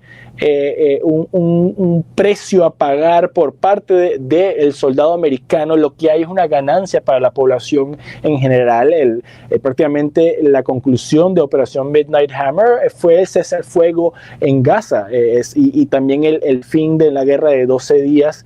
un precio a pagar por parte del soldado americano. Lo que hay es una ganancia para la población en general. Prácticamente la conclusión de Operación Midnight Hammer fue el cese al fuego en Gaza, y también el fin de la guerra de 12 días,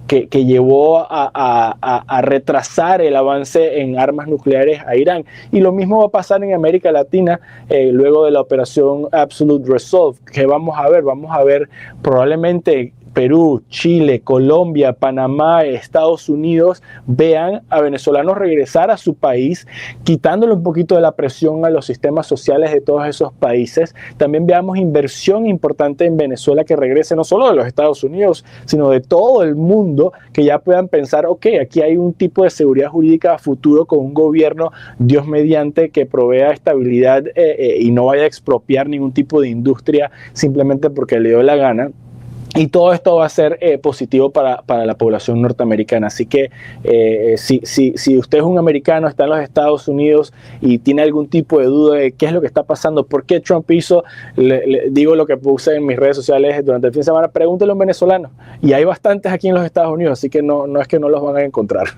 que llevó a retrasar el avance en armas nucleares a Irán. Y lo mismo va a pasar en América Latina luego de la operación Absolute Resolve. ¿Qué vamos a ver? Vamos a ver probablemente Perú, Chile, Colombia, Panamá, Estados Unidos vean a venezolanos regresar a su país, quitándole un poquito de la presión a los sistemas sociales de todos esos países. También veamos inversión importante en Venezuela que regrese no solo de los Estados Unidos, sino de todo el mundo, que ya puedan pensar: ok, aquí hay un tipo de seguridad jurídica a futuro con un gobierno, Dios mediante, que provea estabilidad y no vaya a expropiar ningún tipo de industria simplemente porque le dio la gana. Y todo esto va a ser positivo para la población norteamericana. Así que si usted es un americano, está en los Estados Unidos y tiene algún tipo de duda de qué es lo que está pasando, por qué Trump hizo, le digo lo que puse en mis redes sociales durante el fin de semana, pregúntele a un venezolano. Y hay bastantes aquí en los Estados Unidos, así que no es que no los van a encontrar.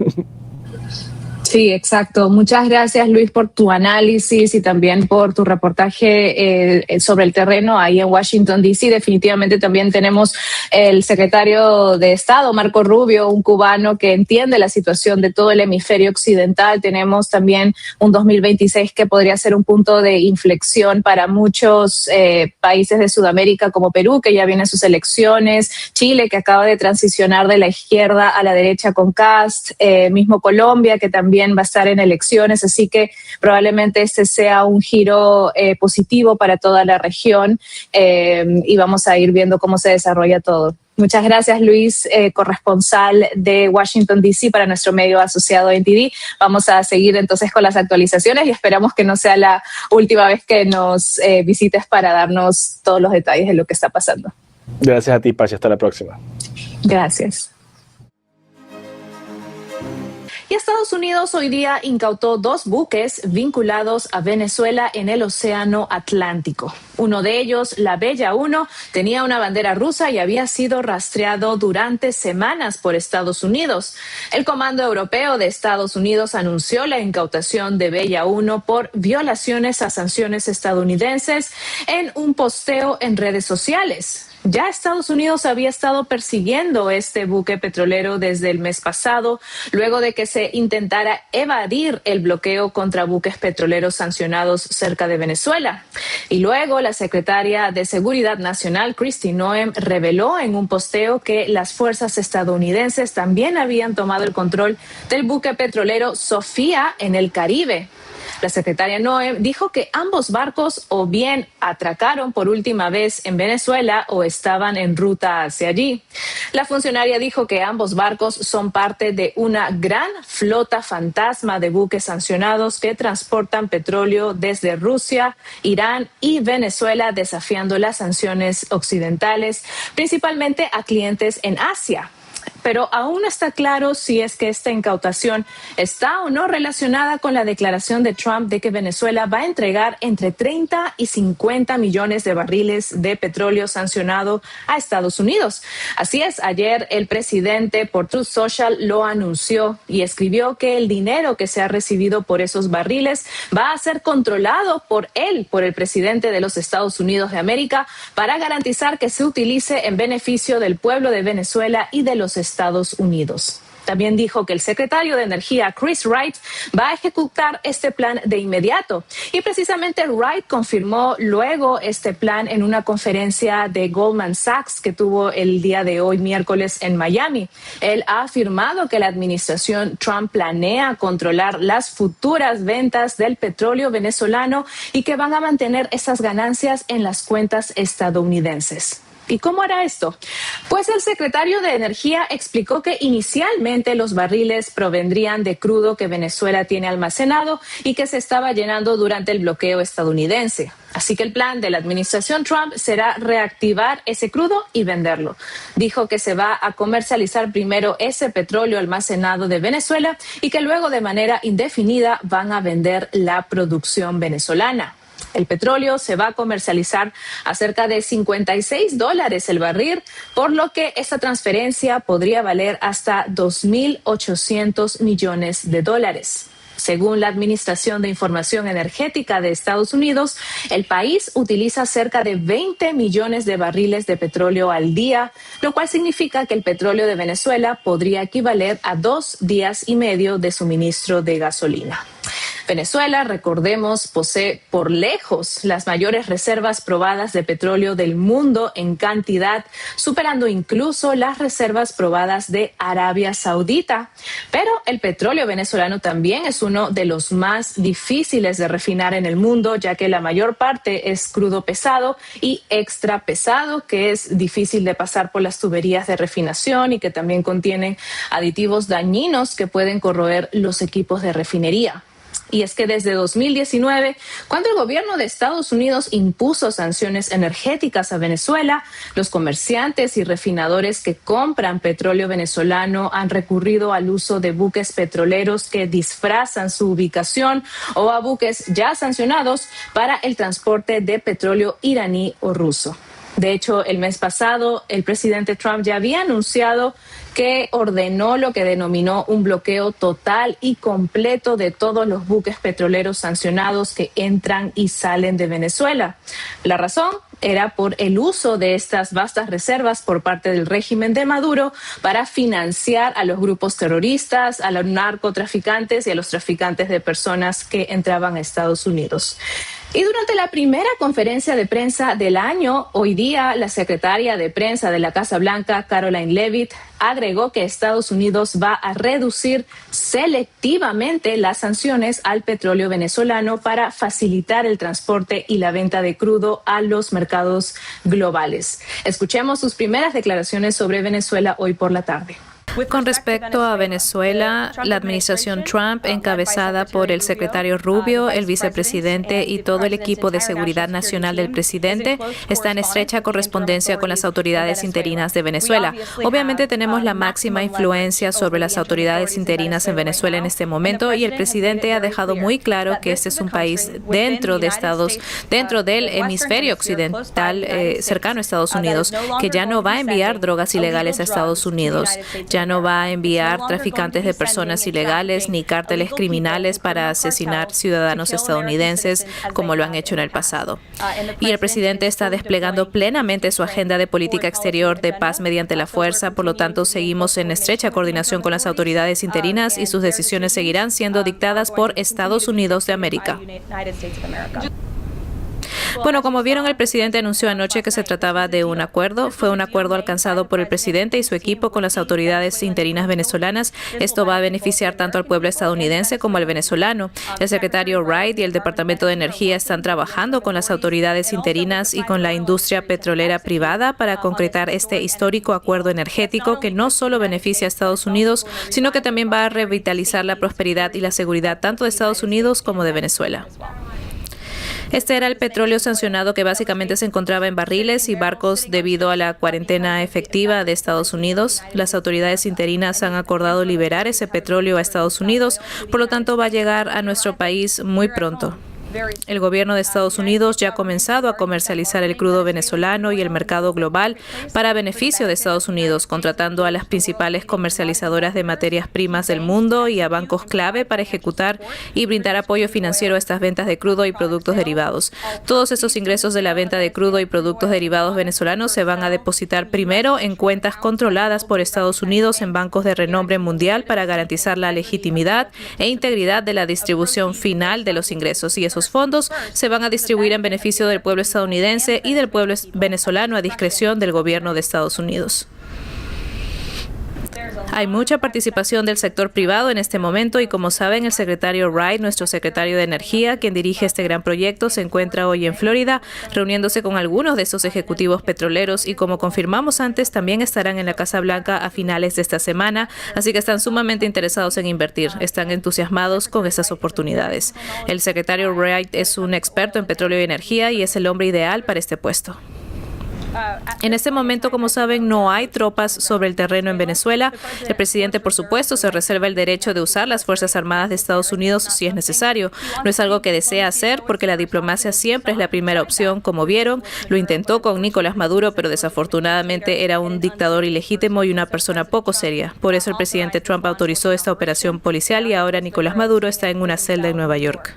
Sí, exacto. Muchas gracias, Luis, por tu análisis y también por tu reportaje sobre el terreno ahí en Washington, D.C. Definitivamente también tenemos el secretario de Estado, Marco Rubio, un cubano que entiende la situación de todo el hemisferio occidental. Tenemos también un 2026 que podría ser un punto de inflexión para muchos países de Sudamérica como Perú, que ya vienen sus elecciones, Chile, que acaba de transicionar de la izquierda a la derecha con Kast, mismo Colombia, que también va a estar en elecciones, así que probablemente este sea un giro positivo para toda la región y vamos a ir viendo cómo se desarrolla todo. Muchas gracias, Luis, corresponsal de Washington, D.C. para nuestro medio asociado NTD. Vamos a seguir entonces con las actualizaciones y esperamos que no sea la última vez que nos visites para darnos todos los detalles de lo que está pasando. Gracias a ti, Pachi. Hasta la próxima. Gracias. Y Estados Unidos hoy día incautó 2 buques vinculados a Venezuela en el Océano Atlántico. Uno de ellos, la Bella 1, tenía una bandera rusa y había sido rastreado durante semanas por Estados Unidos. El Comando Europeo de Estados Unidos anunció la incautación de Bella 1 por violaciones a sanciones estadounidenses en un posteo en redes sociales. Ya Estados Unidos había estado persiguiendo este buque petrolero desde el mes pasado, luego de que se intentara evadir el bloqueo contra buques petroleros sancionados cerca de Venezuela. Y luego la secretaria de Seguridad Nacional, Kristi Noem, reveló en un posteo que las fuerzas estadounidenses también habían tomado el control del buque petrolero Sofía en el Caribe. La secretaria Noem dijo que ambos barcos o bien atracaron por última vez en Venezuela o estaban en ruta hacia allí. La funcionaria dijo que ambos barcos son parte de una gran flota fantasma de buques sancionados que transportan petróleo desde Rusia, Irán y Venezuela, desafiando las sanciones occidentales, principalmente a clientes en Asia. Pero aún no está claro si es que esta incautación está o no relacionada con la declaración de Trump de que Venezuela va a entregar entre 30 y 50 millones de barriles de petróleo sancionado a Estados Unidos. Así es, ayer el presidente por Truth Social lo anunció y escribió que el dinero que se ha recibido por esos barriles va a ser controlado por él, por el presidente de los Estados Unidos de América, para garantizar que se utilice en beneficio del pueblo de Venezuela y de los Estados Unidos. También dijo que el secretario de Energía, Chris Wright, va a ejecutar este plan de inmediato. Y precisamente Wright confirmó luego este plan en una conferencia de Goldman Sachs que tuvo el día de hoy, miércoles, en Miami. Él ha afirmado que la administración Trump planea controlar las futuras ventas del petróleo venezolano y que van a mantener esas ganancias en las cuentas estadounidenses. ¿Y cómo hará esto? Pues el secretario de Energía explicó que inicialmente los barriles provendrían de crudo que Venezuela tiene almacenado y que se estaba llenando durante el bloqueo estadounidense. Así que el plan de la administración Trump será reactivar ese crudo y venderlo. Dijo que se va a comercializar primero ese petróleo almacenado de Venezuela y que luego de manera indefinida van a vender la producción venezolana. El petróleo se va a comercializar a cerca de $56 el barril, por lo que esta transferencia podría valer hasta $2.800 millones. Según la Administración de Información Energética de Estados Unidos, el país utiliza cerca de 20 millones de barriles de petróleo al día, lo cual significa que el petróleo de Venezuela podría equivaler a 2 días y medio de suministro de gasolina. Venezuela, recordemos, posee por lejos las mayores reservas probadas de petróleo del mundo en cantidad, superando incluso las reservas probadas de Arabia Saudita. Pero el petróleo venezolano también es uno de los más difíciles de refinar en el mundo, ya que la mayor parte es crudo pesado y extra pesado, que es difícil de pasar por las tuberías de refinación y que también contienen aditivos dañinos que pueden corroer los equipos de refinería. Y es que desde 2019, cuando el gobierno de Estados Unidos impuso sanciones energéticas a Venezuela, los comerciantes y refinadores que compran petróleo venezolano han recurrido al uso de buques petroleros que disfrazan su ubicación o a buques ya sancionados para el transporte de petróleo iraní o ruso. De hecho, el mes pasado, el presidente Trump ya había anunciado que ordenó lo que denominó un bloqueo total y completo de todos los buques petroleros sancionados que entran y salen de Venezuela. La razón era por el uso de estas vastas reservas por parte del régimen de Maduro para financiar a los grupos terroristas, a los narcotraficantes y a los traficantes de personas que entraban a Estados Unidos. Y durante la primera conferencia de prensa del año, hoy día, la secretaria de prensa de la Casa Blanca, Caroline Leavitt, agregó que Estados Unidos va a reducir selectivamente las sanciones al petróleo venezolano para facilitar el transporte y la venta de crudo a los mercados globales. Escuchemos sus primeras declaraciones sobre Venezuela hoy por la tarde. Con respecto a Venezuela, la administración Trump, encabezada por el secretario Rubio, el vicepresidente y todo el equipo de seguridad nacional del presidente, está en estrecha correspondencia con las autoridades interinas de Venezuela. Obviamente tenemos la máxima influencia sobre las autoridades interinas en Venezuela en este momento y el presidente ha dejado muy claro que este es un país dentro del hemisferio occidental cercano a Estados Unidos, que ya no va a enviar drogas ilegales a Estados Unidos. Ya no va a enviar traficantes de personas ilegales ni cárteles criminales para asesinar ciudadanos estadounidenses como lo han hecho en el pasado. Y el presidente está desplegando plenamente su agenda de política exterior de paz mediante la fuerza. Por lo tanto, seguimos en estrecha coordinación con las autoridades interinas y sus decisiones seguirán siendo dictadas por Estados Unidos de América. Bueno, como vieron, el presidente anunció anoche que se trataba de un acuerdo. Fue un acuerdo alcanzado por el presidente y su equipo con las autoridades interinas venezolanas. Esto va a beneficiar tanto al pueblo estadounidense como al venezolano. El secretario Wright y el Departamento de Energía están trabajando con las autoridades interinas y con la industria petrolera privada para concretar este histórico acuerdo energético que no solo beneficia a Estados Unidos, sino que también va a revitalizar la prosperidad y la seguridad tanto de Estados Unidos como de Venezuela. Este era el petróleo sancionado que básicamente se encontraba en barriles y barcos debido a la cuarentena efectiva de Estados Unidos. Las autoridades interinas han acordado liberar ese petróleo a Estados Unidos, por lo tanto va a llegar a nuestro país muy pronto. El gobierno de Estados Unidos ya ha comenzado a comercializar el crudo venezolano y el mercado global para beneficio de Estados Unidos, contratando a las principales comercializadoras de materias primas del mundo y a bancos clave para ejecutar y brindar apoyo financiero a estas ventas de crudo y productos derivados. Todos esos ingresos de la venta de crudo y productos derivados venezolanos se van a depositar primero en cuentas controladas por Estados Unidos en bancos de renombre mundial para garantizar la legitimidad e integridad de la distribución final de los ingresos, y esos fondos se van a distribuir en beneficio del pueblo estadounidense y del pueblo venezolano a discreción del gobierno de Estados Unidos. Hay mucha participación del sector privado en este momento y, como saben, el secretario Wright, nuestro secretario de Energía, quien dirige este gran proyecto, se encuentra hoy en Florida reuniéndose con algunos de estos ejecutivos petroleros y, como confirmamos antes, también estarán en la Casa Blanca a finales de esta semana, así que están sumamente interesados en invertir, están entusiasmados con estas oportunidades. El secretario Wright es un experto en petróleo y energía y es el hombre ideal para este puesto. En este momento, como saben, no hay tropas sobre el terreno en Venezuela. El presidente, por supuesto, se reserva el derecho de usar las Fuerzas Armadas de Estados Unidos si es necesario. No es algo que desea hacer porque la diplomacia siempre es la primera opción, como vieron. Lo intentó con Nicolás Maduro, pero desafortunadamente era un dictador ilegítimo y una persona poco seria. Por eso el presidente Trump autorizó esta operación policial y ahora Nicolás Maduro está en una celda en Nueva York.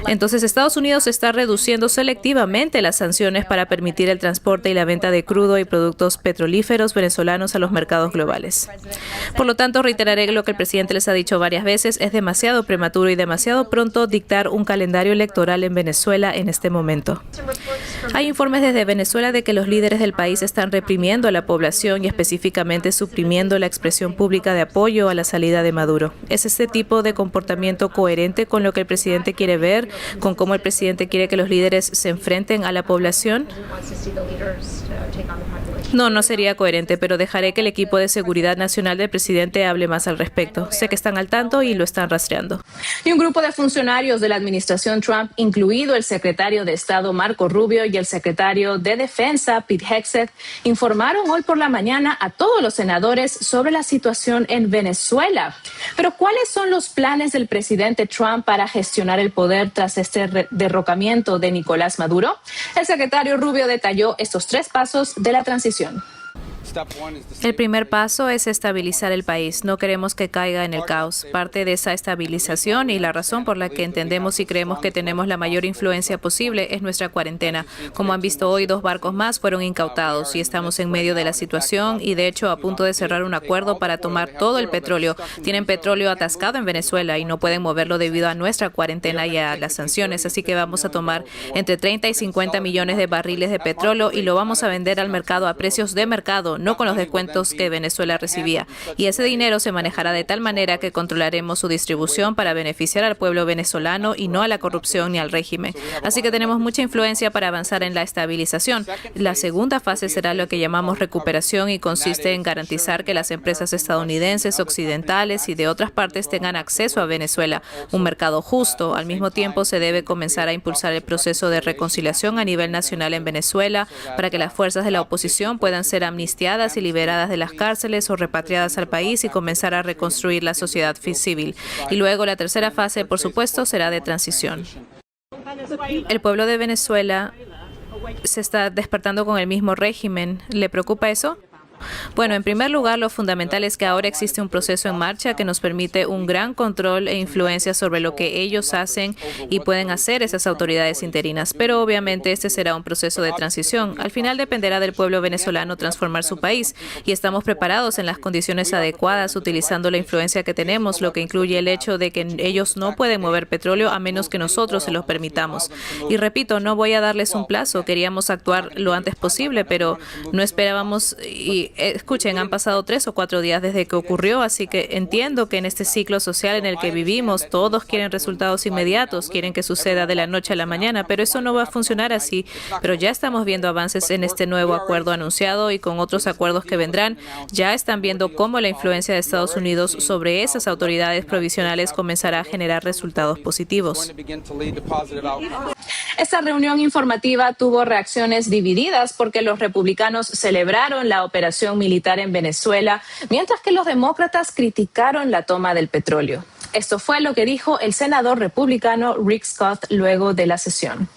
Entonces, Estados Unidos está reduciendo selectivamente las sanciones para permitir el transporte y la venta de crudo y productos petrolíferos venezolanos a los mercados globales. Por lo tanto, reiteraré lo que el presidente les ha dicho varias veces, es demasiado prematuro y demasiado pronto dictar un calendario electoral en Venezuela en este momento. Hay informes desde Venezuela de que los líderes del país están reprimiendo a la población y específicamente suprimiendo la expresión pública de apoyo a la salida de Maduro. ¿Es este tipo de comportamiento coherente con lo que el presidente quiere ver, con cómo el presidente quiere que los líderes se enfrenten a la población? No sería coherente, pero dejaré que el equipo de seguridad nacional del presidente hable más al respecto. Sé que están al tanto y lo están rastreando. Y un grupo de funcionarios de la administración Trump, incluido el secretario de Estado Marco Rubio y el secretario de Defensa Pete Hegseth, informaron hoy por la mañana a todos los senadores sobre la situación en Venezuela. Pero ¿cuáles son los planes del presidente Trump para gestionar el poder tras este derrocamiento de Nicolás Maduro? El secretario Rubio detalló estos 3 pasos de la transición. El primer paso es estabilizar el país. No queremos que caiga en el caos. Parte de esa estabilización y la razón por la que entendemos y creemos que tenemos la mayor influencia posible es nuestra cuarentena. Como han visto hoy, 2 barcos más fueron incautados y estamos en medio de la situación y de hecho a punto de cerrar un acuerdo para tomar todo el petróleo. Tienen petróleo atascado en Venezuela y no pueden moverlo debido a nuestra cuarentena y a las sanciones. Así que vamos a tomar entre 30 y 50 millones de barriles de petróleo y lo vamos a vender al mercado a precios de mercado, no con los descuentos que Venezuela recibía. Y ese dinero se manejará de tal manera que controlaremos su distribución para beneficiar al pueblo venezolano y no a la corrupción ni al régimen. Así que tenemos mucha influencia para avanzar en la estabilización. La segunda fase será lo que llamamos recuperación y consiste en garantizar que las empresas estadounidenses, occidentales y de otras partes tengan acceso a Venezuela, un mercado justo. Al mismo tiempo, se debe comenzar a impulsar el proceso de reconciliación a nivel nacional en Venezuela para que las fuerzas de la oposición puedan ser amnistiadas y liberadas de las cárceles o repatriadas al país y comenzar a reconstruir la sociedad civil. Y luego la tercera fase, por supuesto, será de transición. El pueblo de Venezuela se está despertando con el mismo régimen. ¿Le preocupa eso? Bueno, en primer lugar, lo fundamental es que ahora existe un proceso en marcha que nos permite un gran control e influencia sobre lo que ellos hacen y pueden hacer esas autoridades interinas. Pero obviamente este será un proceso de transición. Al final dependerá del pueblo venezolano transformar su país y estamos preparados en las condiciones adecuadas utilizando la influencia que tenemos, lo que incluye el hecho de que ellos no pueden mover petróleo a menos que nosotros se los permitamos. Y repito, no voy a darles un plazo. Queríamos actuar lo antes posible, pero no esperábamos y escuchen, han pasado 3 o 4 días desde que ocurrió, así que entiendo que en este ciclo social en el que vivimos, todos quieren resultados inmediatos, quieren que suceda de la noche a la mañana, pero eso no va a funcionar así. Pero ya estamos viendo avances en este nuevo acuerdo anunciado y con otros acuerdos que vendrán. Ya están viendo cómo la influencia de Estados Unidos sobre esas autoridades provisionales comenzará a generar resultados positivos. Esta reunión informativa tuvo reacciones divididas porque los republicanos celebraron la operación militar en Venezuela, mientras que los demócratas criticaron la toma del petróleo. Esto fue lo que dijo el senador republicano Rick Scott luego de la sesión.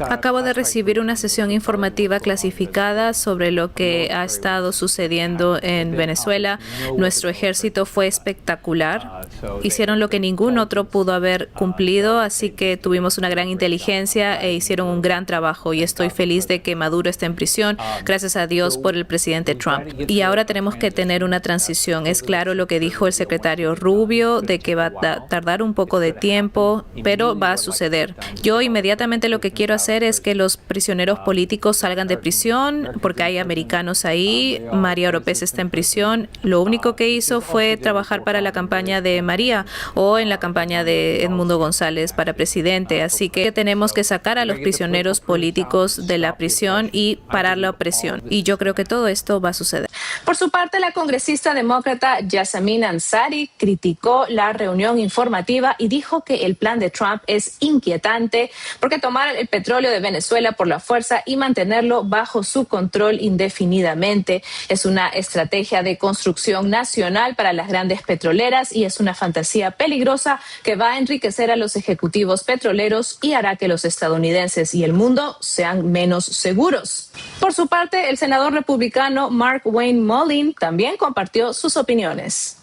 Acabo de recibir una sesión informativa clasificada sobre lo que ha estado sucediendo en Venezuela. Nuestro ejército fue espectacular. Hicieron lo que ningún otro pudo haber cumplido, así que tuvimos una gran inteligencia e hicieron un gran trabajo. Y estoy feliz de que Maduro esté en prisión, gracias a Dios por el presidente Trump. Y ahora tenemos que tener una transición. Es claro lo que dijo el secretario Rubio, de que va a tardar un poco de tiempo, pero va a suceder. Yo inmediatamente lo que quiero hacer es que los prisioneros políticos salgan de prisión, porque hay americanos ahí. María Oropesa está en prisión. Lo único que hizo fue trabajar para la campaña de María o en la campaña de Edmundo González para presidente. Así que tenemos que sacar a los prisioneros políticos de la prisión y parar la opresión. Y yo creo que todo esto va a suceder. Por su parte, la congresista demócrata Yasmine Ansari criticó la reunión informativa y dijo que el plan de Trump es inquietante porque tomar el petróleo de Venezuela por la fuerza y mantenerlo bajo su control indefinidamente es una estrategia de construcción nacional para las grandes petroleras y es una fantasía peligrosa que va a enriquecer a los ejecutivos petroleros y hará que los estadounidenses y el mundo sean menos seguros. Por su parte, el senador republicano Mark Wayne Mullin también compartió sus opiniones.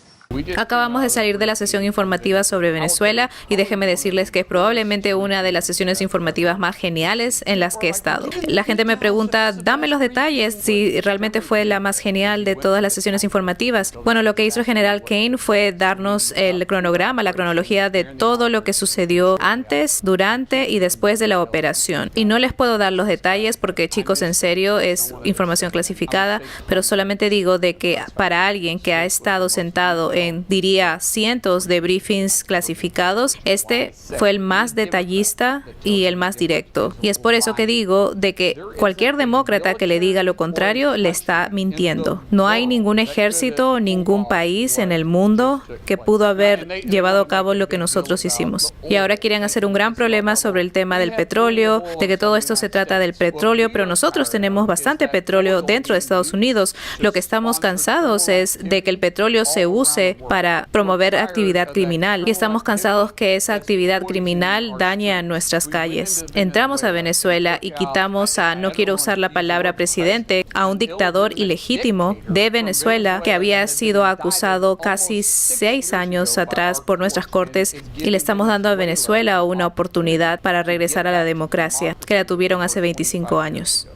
Acabamos de salir de la sesión informativa sobre Venezuela y déjenme decirles que es probablemente una de las sesiones informativas más geniales en las que he estado. La gente me pregunta, dame los detalles, si realmente fue la más genial de todas las sesiones informativas. Bueno, lo que hizo el general Kane fue darnos el cronograma, la cronología de todo lo que sucedió antes, durante y después de la operación. Y no les puedo dar los detalles porque, chicos, en serio, es información clasificada, pero solamente digo de que para alguien que ha estado sentado en, diría, cientos de briefings clasificados, este fue el más detallista y el más directo. Y es por eso que digo de que cualquier demócrata que le diga lo contrario le está mintiendo. No hay ningún ejército, ningún país en el mundo que pudo haber llevado a cabo lo que nosotros hicimos. Y ahora quieren hacer un gran problema sobre el tema del petróleo, de que todo esto se trata del petróleo, pero nosotros tenemos bastante petróleo dentro de Estados Unidos. Lo que estamos cansados es de que el petróleo se use para promover actividad criminal y estamos cansados que esa actividad criminal dañe a nuestras calles. Entramos a Venezuela y quitamos a, no quiero usar la palabra presidente, a un dictador ilegítimo de Venezuela que había sido acusado casi 6 años atrás por nuestras cortes y le estamos dando a Venezuela una oportunidad para regresar a la democracia que la tuvieron hace 25 años.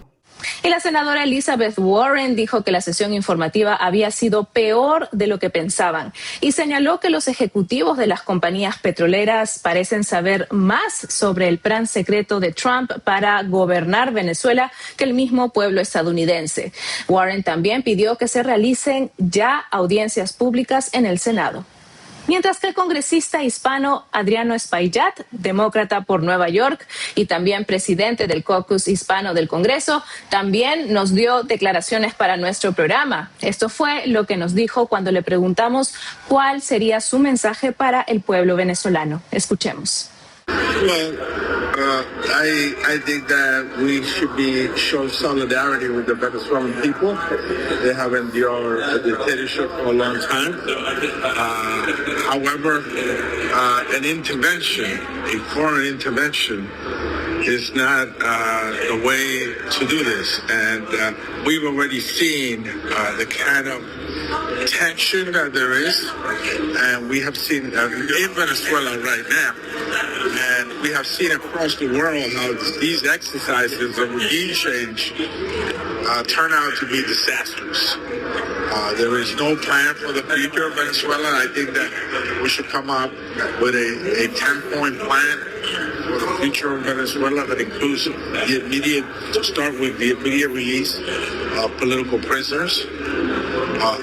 Y la senadora Elizabeth Warren dijo que la sesión informativa había sido peor de lo que pensaban y señaló que los ejecutivos de las compañías petroleras parecen saber más sobre el plan secreto de Trump para gobernar Venezuela que el mismo pueblo estadounidense. Warren también pidió que se realicen ya audiencias públicas en el Senado. Mientras que el congresista hispano Adriano Espaillat, demócrata por Nueva York y también presidente del caucus hispano del Congreso, también nos dio declaraciones para nuestro programa. Esto fue lo que nos dijo cuando le preguntamos cuál sería su mensaje para el pueblo venezolano. Escuchemos. Well, I think that we should be showing solidarity with the Venezuelan people. They have endured a dictatorship for a long time. However, an intervention, a foreign intervention, is not the way to do this. And we've already seen the kind of tension that there is, and we have seen in Venezuela right now. And we have seen across the world how these exercises of regime change turn out to be disastrous. There is no plan for the future of Venezuela. I think that we should come up with a 10-point plan for the future of Venezuela that includes the immediate, to start with the immediate release of political prisoners,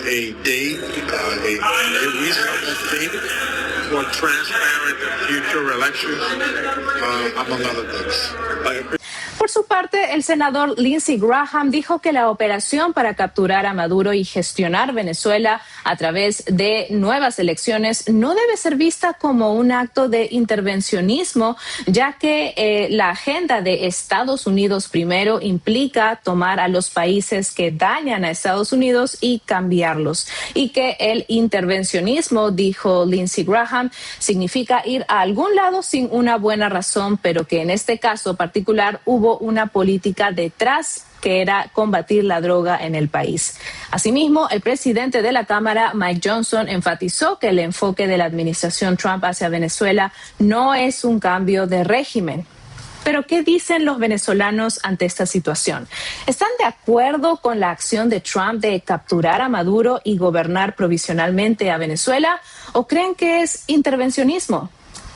a date, a reasonable date for transparent future elections, among other things. Por su parte, el senador Lindsey Graham dijo que la operación para capturar a Maduro y gestionar Venezuela a través de nuevas elecciones no debe ser vista como un acto de intervencionismo, ya que la agenda de Estados Unidos primero implica tomar a los países que dañan a Estados Unidos y cambiarlos. Y que el intervencionismo, dijo Lindsey Graham, significa ir a algún lado sin una buena razón, pero que en este caso particular hubo una política detrás que era combatir la droga en el país. Asimismo, el presidente de la Cámara, Mike Johnson, enfatizó que el enfoque de la administración Trump hacia Venezuela no es un cambio de régimen. Pero, ¿qué dicen los venezolanos ante esta situación? ¿Están de acuerdo con la acción de Trump de capturar a Maduro y gobernar provisionalmente a Venezuela? ¿O creen que es intervencionismo?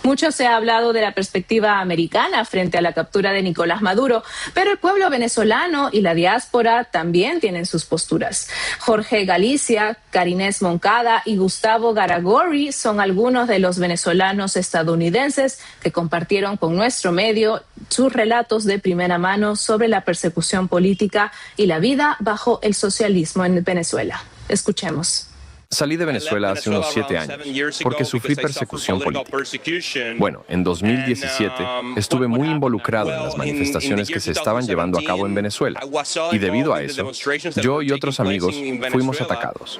Mucho se ha hablado de la perspectiva americana frente a la captura de Nicolás Maduro, pero el pueblo venezolano y la diáspora también tienen sus posturas. Jorge Galicia, Carinés Moncada y Gustavo Garagorri son algunos de los venezolanos estadounidenses que compartieron con nuestro medio sus relatos de primera mano sobre la persecución política y la vida bajo el socialismo en Venezuela. Escuchemos. Salí de Venezuela hace unos 7 años porque sufrí persecución política. Bueno, en 2017 estuve muy involucrado en las manifestaciones que se estaban llevando a cabo en Venezuela y debido a eso, yo y otros amigos fuimos atacados.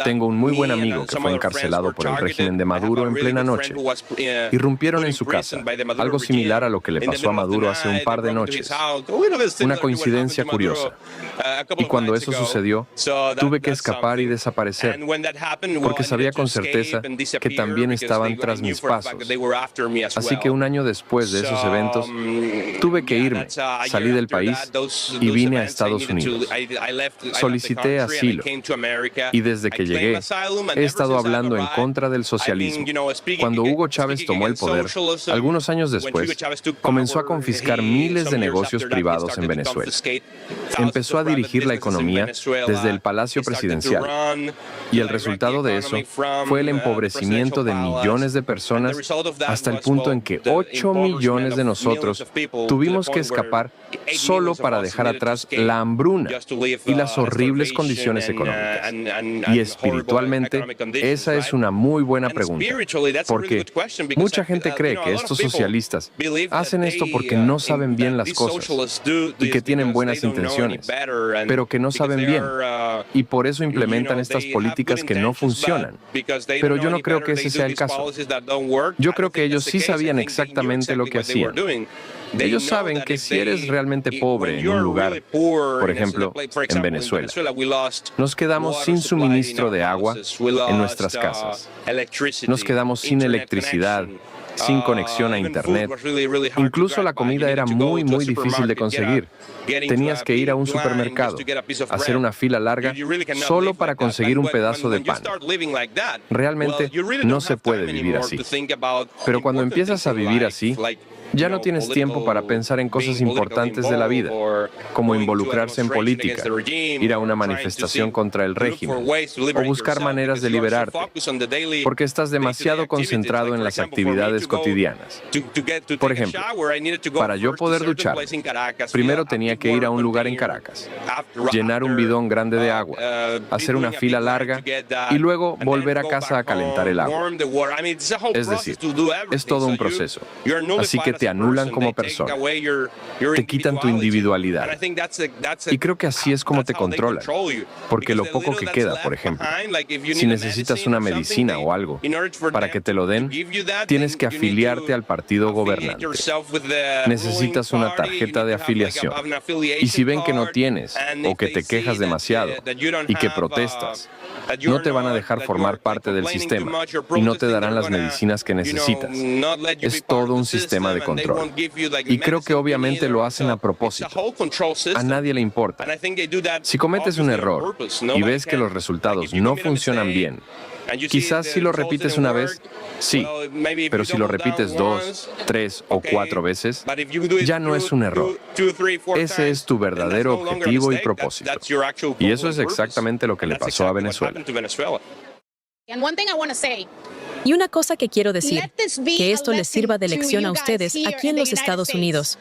Tengo un muy buen amigo que fue encarcelado por el régimen de Maduro en plena noche. Irrumpieron en su casa, algo similar a lo que le pasó a Maduro hace un par de noches. Una coincidencia curiosa. Y cuando eso sucedió, tuve que escapar y desaparecer, porque sabía con certeza que también estaban tras mis pasos. Así que un año después de esos eventos, tuve que irme, salí del país y vine a Estados Unidos. Solicité asilo y desde que llegué he estado hablando en contra del socialismo. Cuando Hugo Chávez tomó el poder, algunos años después, comenzó a confiscar miles de negocios privados en Venezuela. Empezó a dirigir la economía desde el Palacio Presidencial y el resultado de eso fue el empobrecimiento de millones de personas hasta el punto en que 8 millones de nosotros tuvimos que escapar solo para dejar atrás la hambruna y las horribles condiciones económicas. Y espiritualmente, esa es una muy buena pregunta, porque mucha gente cree que estos socialistas hacen esto porque no saben bien las cosas y que tienen buenas intenciones, pero que no saben bien, y por eso implementan estas políticas que no funcionan. Pero yo no creo que ese sea el caso. Yo creo que ellos sí sabían exactamente lo que hacían. Ellos saben que si eres realmente pobre en un lugar, por ejemplo, en Venezuela, nos quedamos sin suministro de agua en nuestras casas. Nos quedamos sin electricidad, sin conexión a Internet. Incluso la comida era muy difícil de conseguir. Tenías que ir a un supermercado, hacer una fila larga, solo para conseguir un pedazo de pan. Realmente no se puede vivir así. Pero cuando empiezas a vivir así, ya no tienes tiempo para pensar en cosas importantes de la vida, como involucrarse en política, ir a una manifestación contra el régimen o buscar maneras de liberarte, porque estás demasiado concentrado en las actividades cotidianas. Por ejemplo, para yo poder duchar, primero tenía que ir a un lugar en Caracas, llenar un bidón grande de agua, hacer una fila larga y luego volver a casa a calentar el agua. Es decir, es todo un proceso. Así que te anulan como persona, te quitan tu individualidad. Y creo que así es como te controlan, porque lo poco que queda, por ejemplo, si necesitas una medicina o algo, para que te lo den, tienes que afiliarte al partido gobernante. Necesitas una tarjeta de afiliación. Y si ven que no tienes, o que te quejas demasiado, y que protestas, no te van a dejar formar parte del sistema y no te darán las medicinas que necesitas. Es todo un sistema de control. Y creo que obviamente lo hacen a propósito. A nadie le importa. Si cometes un error y ves que los resultados no funcionan bien, quizás si lo repites una vez, sí, pero si lo repites 2, 3 o 4 veces, ya no es un error. Ese es tu verdadero objetivo y propósito. Y eso es exactamente lo que le pasó a Venezuela. Y una cosa que quiero decir, que esto les sirva de lección a ustedes aquí en los Estados Unidos.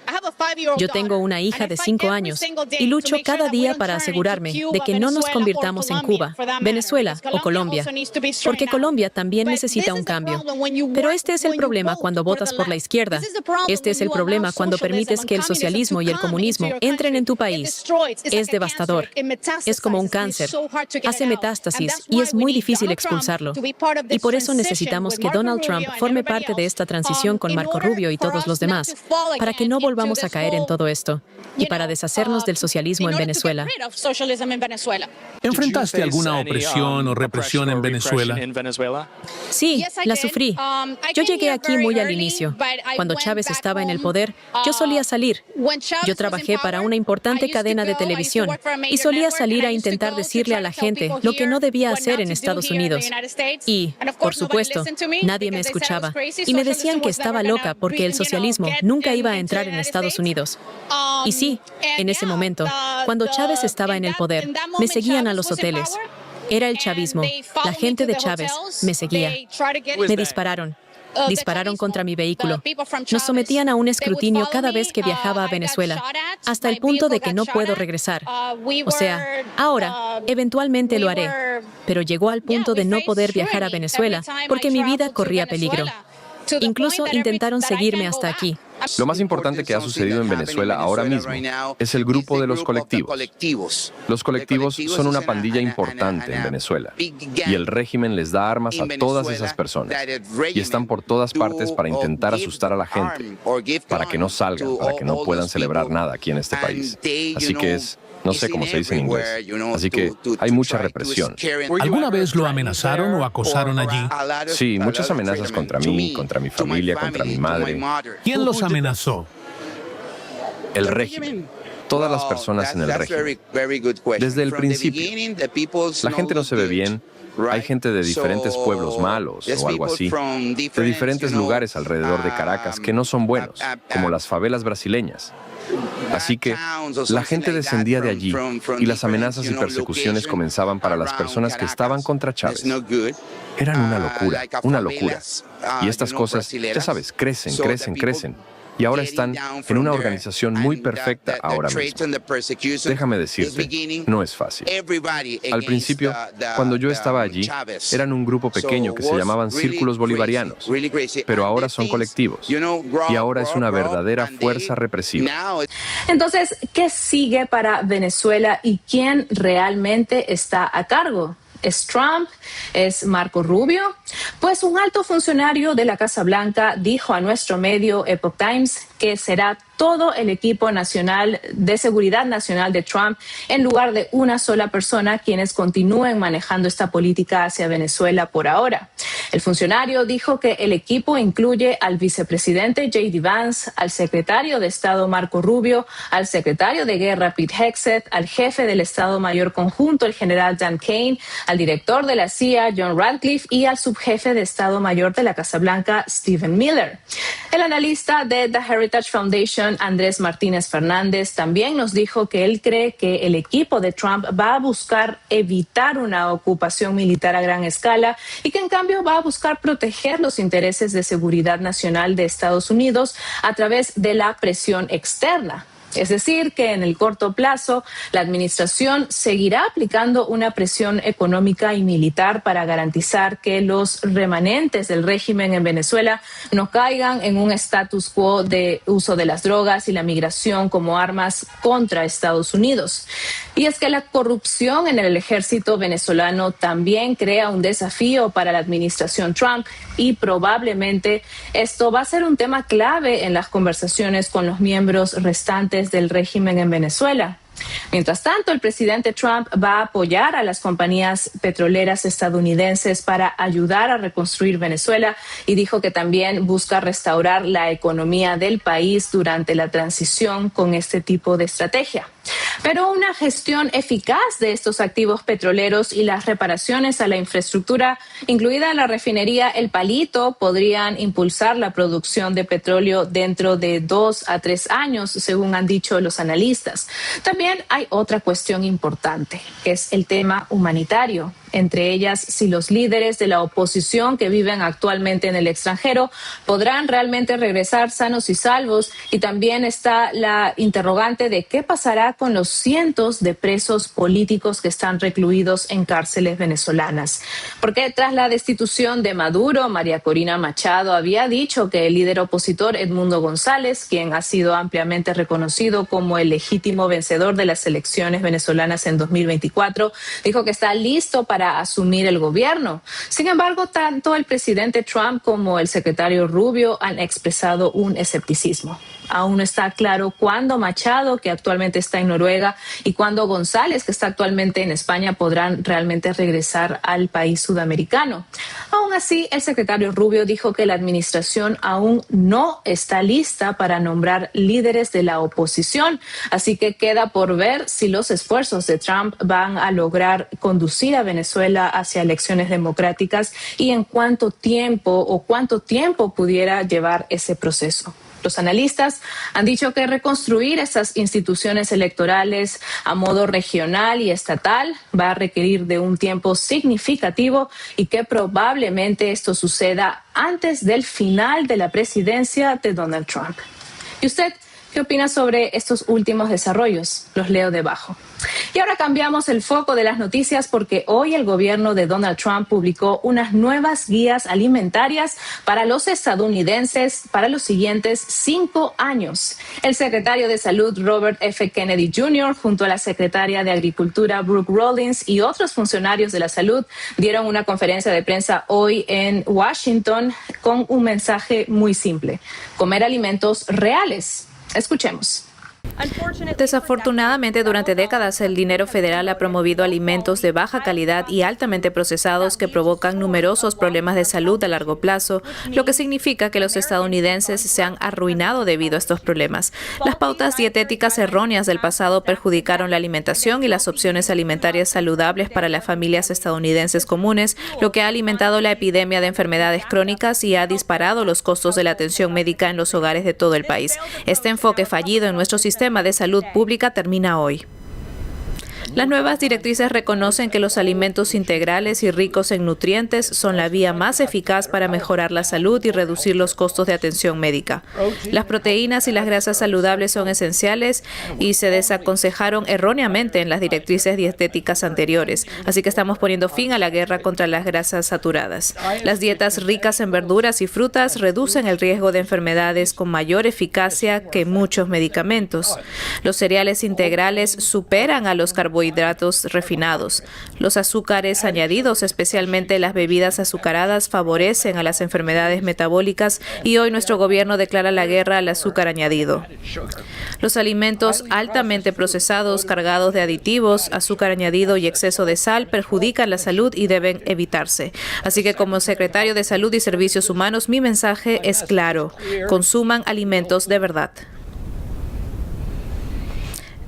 Yo tengo una hija de 5 años y lucho cada día para asegurarme de que no nos convirtamos en Cuba, Venezuela o Colombia, porque Colombia también necesita un cambio. Pero este es el problema cuando votas por la izquierda. Este es el problema cuando permites que el socialismo y el comunismo entren en tu país. Es devastador. Es como un cáncer. Hace metástasis y es muy difícil expulsarlo. Y por eso necesitamos que Donald Trump forme parte de esta transición con Marco Rubio y todos los demás, para que no volvamos a caer en todo esto y para deshacernos del socialismo en Venezuela. ¿Enfrentaste alguna opresión o represión en Venezuela? Sí, la sufrí. Yo llegué aquí muy al inicio. Cuando Chávez estaba en el poder, yo solía salir. Yo trabajé para una importante cadena de televisión y solía salir a intentar decirle a la gente lo que no debía hacer en Estados Unidos. Y, por supuesto, nadie me escuchaba y me decían que estaba loca porque el socialismo nunca iba a entrar en Estados Unidos. Y sí, en ese momento, cuando Chávez estaba en el poder, me seguían a los hoteles. Era el chavismo. La gente de Chávez me seguía. Me dispararon. Dispararon contra mi vehículo. Nos sometían a un escrutinio cada vez que viajaba a Venezuela, hasta el punto de que no puedo regresar. O sea, ahora, eventualmente lo haré, pero llegó al punto de no poder viajar a Venezuela porque mi vida corría peligro. Incluso intentaron seguirme hasta aquí. Lo más importante que ha sucedido en Venezuela ahora mismo es el grupo de los colectivos. Los colectivos son una pandilla importante en Venezuela y el régimen les da armas a todas esas personas y están por todas partes para intentar asustar a la gente, para que no salgan, para que no puedan celebrar nada aquí en este país. Así que no sé cómo se dice en inglés. Así que hay mucha represión. ¿Alguna vez lo amenazaron o acosaron allí? Sí, muchas amenazas contra mí, contra mi familia, contra mi madre. ¿Quién los amenazó? El régimen. Todas las personas en el régimen. Desde el principio, la gente no se ve bien. Hay gente de diferentes pueblos malos o algo así, de diferentes lugares alrededor de Caracas que no son buenos, como las favelas brasileñas. Así que la gente descendía de allí y las amenazas y persecuciones comenzaban para las personas que estaban contra Chávez. Eran una locura, una locura. Y estas cosas, ya sabes, crecen. Y ahora están en una organización muy perfecta ahora mismo. Déjame decirte, no es fácil. Al principio, cuando yo estaba allí, eran un grupo pequeño que se llamaban círculos bolivarianos, pero ahora son colectivos y ahora es una verdadera fuerza represiva. Entonces, ¿qué sigue para Venezuela y quién realmente está a cargo? ¿Es Trump? ¿Es Marco Rubio? Pues un alto funcionario de la Casa Blanca dijo a nuestro medio Epoch Times que será todo el equipo nacional de seguridad nacional de Trump en lugar de una sola persona quienes continúen manejando esta política hacia Venezuela por ahora. El funcionario dijo que el equipo incluye al vicepresidente J.D. Vance, al secretario de Estado Marco Rubio, al secretario de Guerra Pete Hegseth, al jefe del Estado Mayor Conjunto, el general Dan Kane, al director de la CIA, John Ratcliffe, y al subjefe de Estado Mayor de la Casa Blanca, Stephen Miller. El analista de The Heritage Foundation, Andrés Martínez Fernández, también nos dijo que él cree que el equipo de Trump va a buscar evitar una ocupación militar a gran escala y que en cambio va a buscar proteger los intereses de seguridad nacional de Estados Unidos a través de la presión externa. Es decir, que en el corto plazo la administración seguirá aplicando una presión económica y militar para garantizar que los remanentes del régimen en Venezuela no caigan en un status quo de uso de las drogas y la migración como armas contra Estados Unidos. Y es que la corrupción en el ejército venezolano también crea un desafío para la administración Trump y probablemente esto va a ser un tema clave en las conversaciones con los miembros restantes del régimen en Venezuela. Mientras tanto, el presidente Trump va a apoyar a las compañías petroleras estadounidenses para ayudar a reconstruir Venezuela y dijo que también busca restaurar la economía del país durante la transición con este tipo de estrategia. Pero una gestión eficaz de estos activos petroleros y las reparaciones a la infraestructura, incluida la refinería El Palito, podrían impulsar la producción de petróleo dentro de 2 a 3 años, según han dicho los analistas. También hay otra cuestión importante, que es el tema humanitario. Entre ellas, si los líderes de la oposición que viven actualmente en el extranjero podrán realmente regresar sanos y salvos. Y también está la interrogante de qué pasará con los cientos de presos políticos que están recluidos en cárceles venezolanas. Porque tras la destitución de Maduro, María Corina Machado había dicho que el líder opositor Edmundo González, quien ha sido ampliamente reconocido como el legítimo vencedor de las elecciones venezolanas en 2024, dijo que está listo para asumir el gobierno. Sin embargo, tanto el presidente Trump como el secretario Rubio han expresado un escepticismo. Aún no está claro cuándo Machado, que actualmente está en Noruega, y cuándo González, que está actualmente en España, podrán realmente regresar al país sudamericano. Aún así, el secretario Rubio dijo que la administración aún no está lista para nombrar líderes de la oposición, así que queda por ver si los esfuerzos de Trump van a lograr conducir a Venezuela hacia elecciones democráticas y en cuánto tiempo pudiera llevar ese proceso. Los analistas han dicho que reconstruir estas instituciones electorales a modo regional y estatal va a requerir de un tiempo significativo y que probablemente esto suceda antes del final de la presidencia de Donald Trump. ¿Y usted qué opina sobre estos últimos desarrollos? Los leo debajo. Y ahora cambiamos el foco de las noticias porque hoy el gobierno de Donald Trump publicó unas nuevas guías alimentarias para los estadounidenses para los siguientes 5 años. El secretario de Salud Robert F. Kennedy Jr. junto a la secretaria de Agricultura Brooke Rollins y otros funcionarios de la salud dieron una conferencia de prensa hoy en Washington con un mensaje muy simple: comer alimentos reales. Escuchemos. Desafortunadamente, durante décadas el dinero federal ha promovido alimentos de baja calidad y altamente procesados que provocan numerosos problemas de salud a largo plazo, lo que significa que los estadounidenses se han arruinado debido a estos problemas. Las pautas dietéticas erróneas del pasado perjudicaron la alimentación y las opciones alimentarias saludables para las familias estadounidenses comunes, lo que ha alimentado la epidemia de enfermedades crónicas y ha disparado los costos de la atención médica en los hogares de todo el país. Este enfoque fallido en nuestro sistema de salud pública termina hoy. Las nuevas directrices reconocen que los alimentos integrales y ricos en nutrientes son la vía más eficaz para mejorar la salud y reducir los costos de atención médica. Las proteínas y las grasas saludables son esenciales y se desaconsejaron erróneamente en las directrices dietéticas anteriores, así que estamos poniendo fin a la guerra contra las grasas saturadas. Las dietas ricas en verduras y frutas reducen el riesgo de enfermedades con mayor eficacia que muchos medicamentos. Los cereales integrales superan a los carbohidratos refinados. Los azúcares añadidos, especialmente las bebidas azucaradas, favorecen a las enfermedades metabólicas y hoy nuestro gobierno declara la guerra al azúcar añadido. Los alimentos altamente procesados, cargados de aditivos, azúcar añadido y exceso de sal perjudican la salud y deben evitarse. Así que como secretario de Salud y Servicios Humanos, mi mensaje es claro: consuman alimentos de verdad.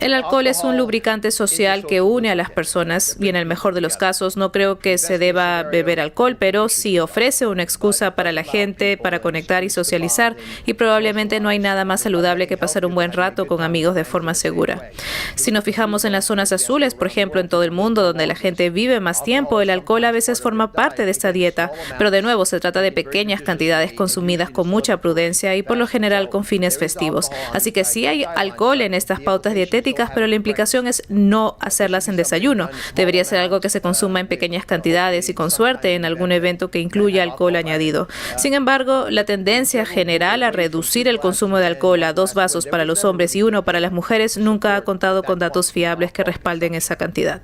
El alcohol es un lubricante social que une a las personas y en el mejor de los casos no creo que se deba beber alcohol, pero sí ofrece una excusa para la gente para conectar y socializar y probablemente no hay nada más saludable que pasar un buen rato con amigos de forma segura. Si nos fijamos en las zonas azules, por ejemplo, en todo el mundo donde la gente vive más tiempo, el alcohol a veces forma parte de esta dieta, pero de nuevo se trata de pequeñas cantidades consumidas con mucha prudencia y por lo general con fines festivos. Así que sí hay alcohol en estas pautas dietéticas, pero la implicación es no hacerlas en desayuno. Debería ser algo que se consuma en pequeñas cantidades y con suerte en algún evento que incluya alcohol añadido. Sin embargo, la tendencia general a reducir el consumo de alcohol a 2 vasos para los hombres y 1 para las mujeres nunca ha contado con datos fiables que respalden esa cantidad.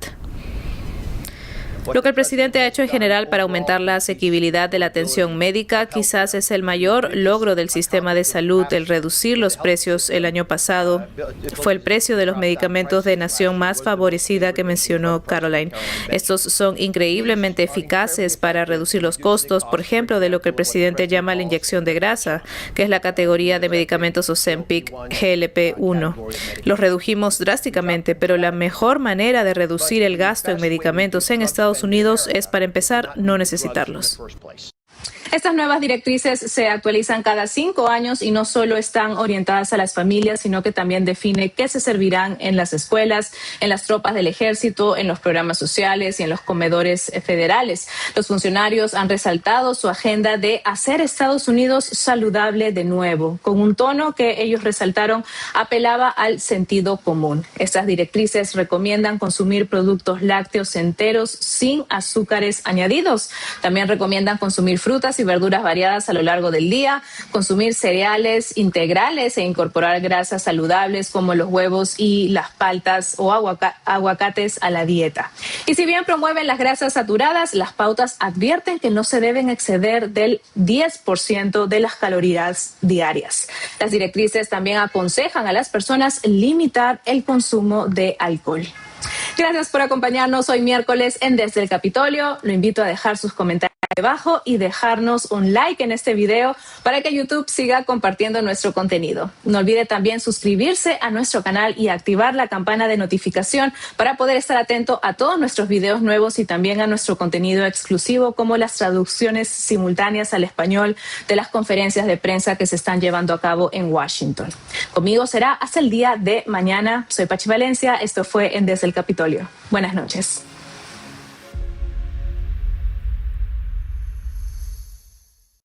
Lo que el presidente ha hecho en general para aumentar la asequibilidad de la atención médica quizás es el mayor logro del sistema de salud. El reducir los precios el año pasado fue el precio de los medicamentos de nación más favorecida que mencionó Caroline. Estos son increíblemente eficaces para reducir los costos, por ejemplo, de lo que el presidente llama la inyección de grasa, que es la categoría de medicamentos Ozempic GLP-1. Los redujimos drásticamente, pero la mejor manera de reducir el gasto en medicamentos en Estados Unidos es, para empezar, no necesitarlos. Estas nuevas directrices se actualizan cada 5 años y no solo están orientadas a las familias, sino que también define qué se servirán en las escuelas, en las tropas del ejército, en los programas sociales y en los comedores federales. Los funcionarios han resaltado su agenda de hacer Estados Unidos saludable de nuevo, con un tono que ellos resaltaron apelaba al sentido común. Estas directrices recomiendan consumir productos lácteos enteros sin azúcares añadidos. También recomiendan consumir frutas y verduras variadas a lo largo del día, consumir cereales integrales e incorporar grasas saludables como los huevos y las paltas o aguacates a la dieta. Y si bien promueven las grasas saturadas, las pautas advierten que no se deben exceder del 10% de las calorías diarias. Las directrices también aconsejan a las personas limitar el consumo de alcohol. Gracias por acompañarnos hoy miércoles en Desde el Capitolio. Lo invito a dejar sus comentarios debajo y dejarnos un like en este video para que YouTube siga compartiendo nuestro contenido. No olvide también suscribirse a nuestro canal y activar la campana de notificación para poder estar atento a todos nuestros videos nuevos y también a nuestro contenido exclusivo como las traducciones simultáneas al español de las conferencias de prensa que se están llevando a cabo en Washington. Conmigo será hasta el día de mañana. Soy Pachi Valencia. Esto fue en Desde el Capitolio. Buenas noches.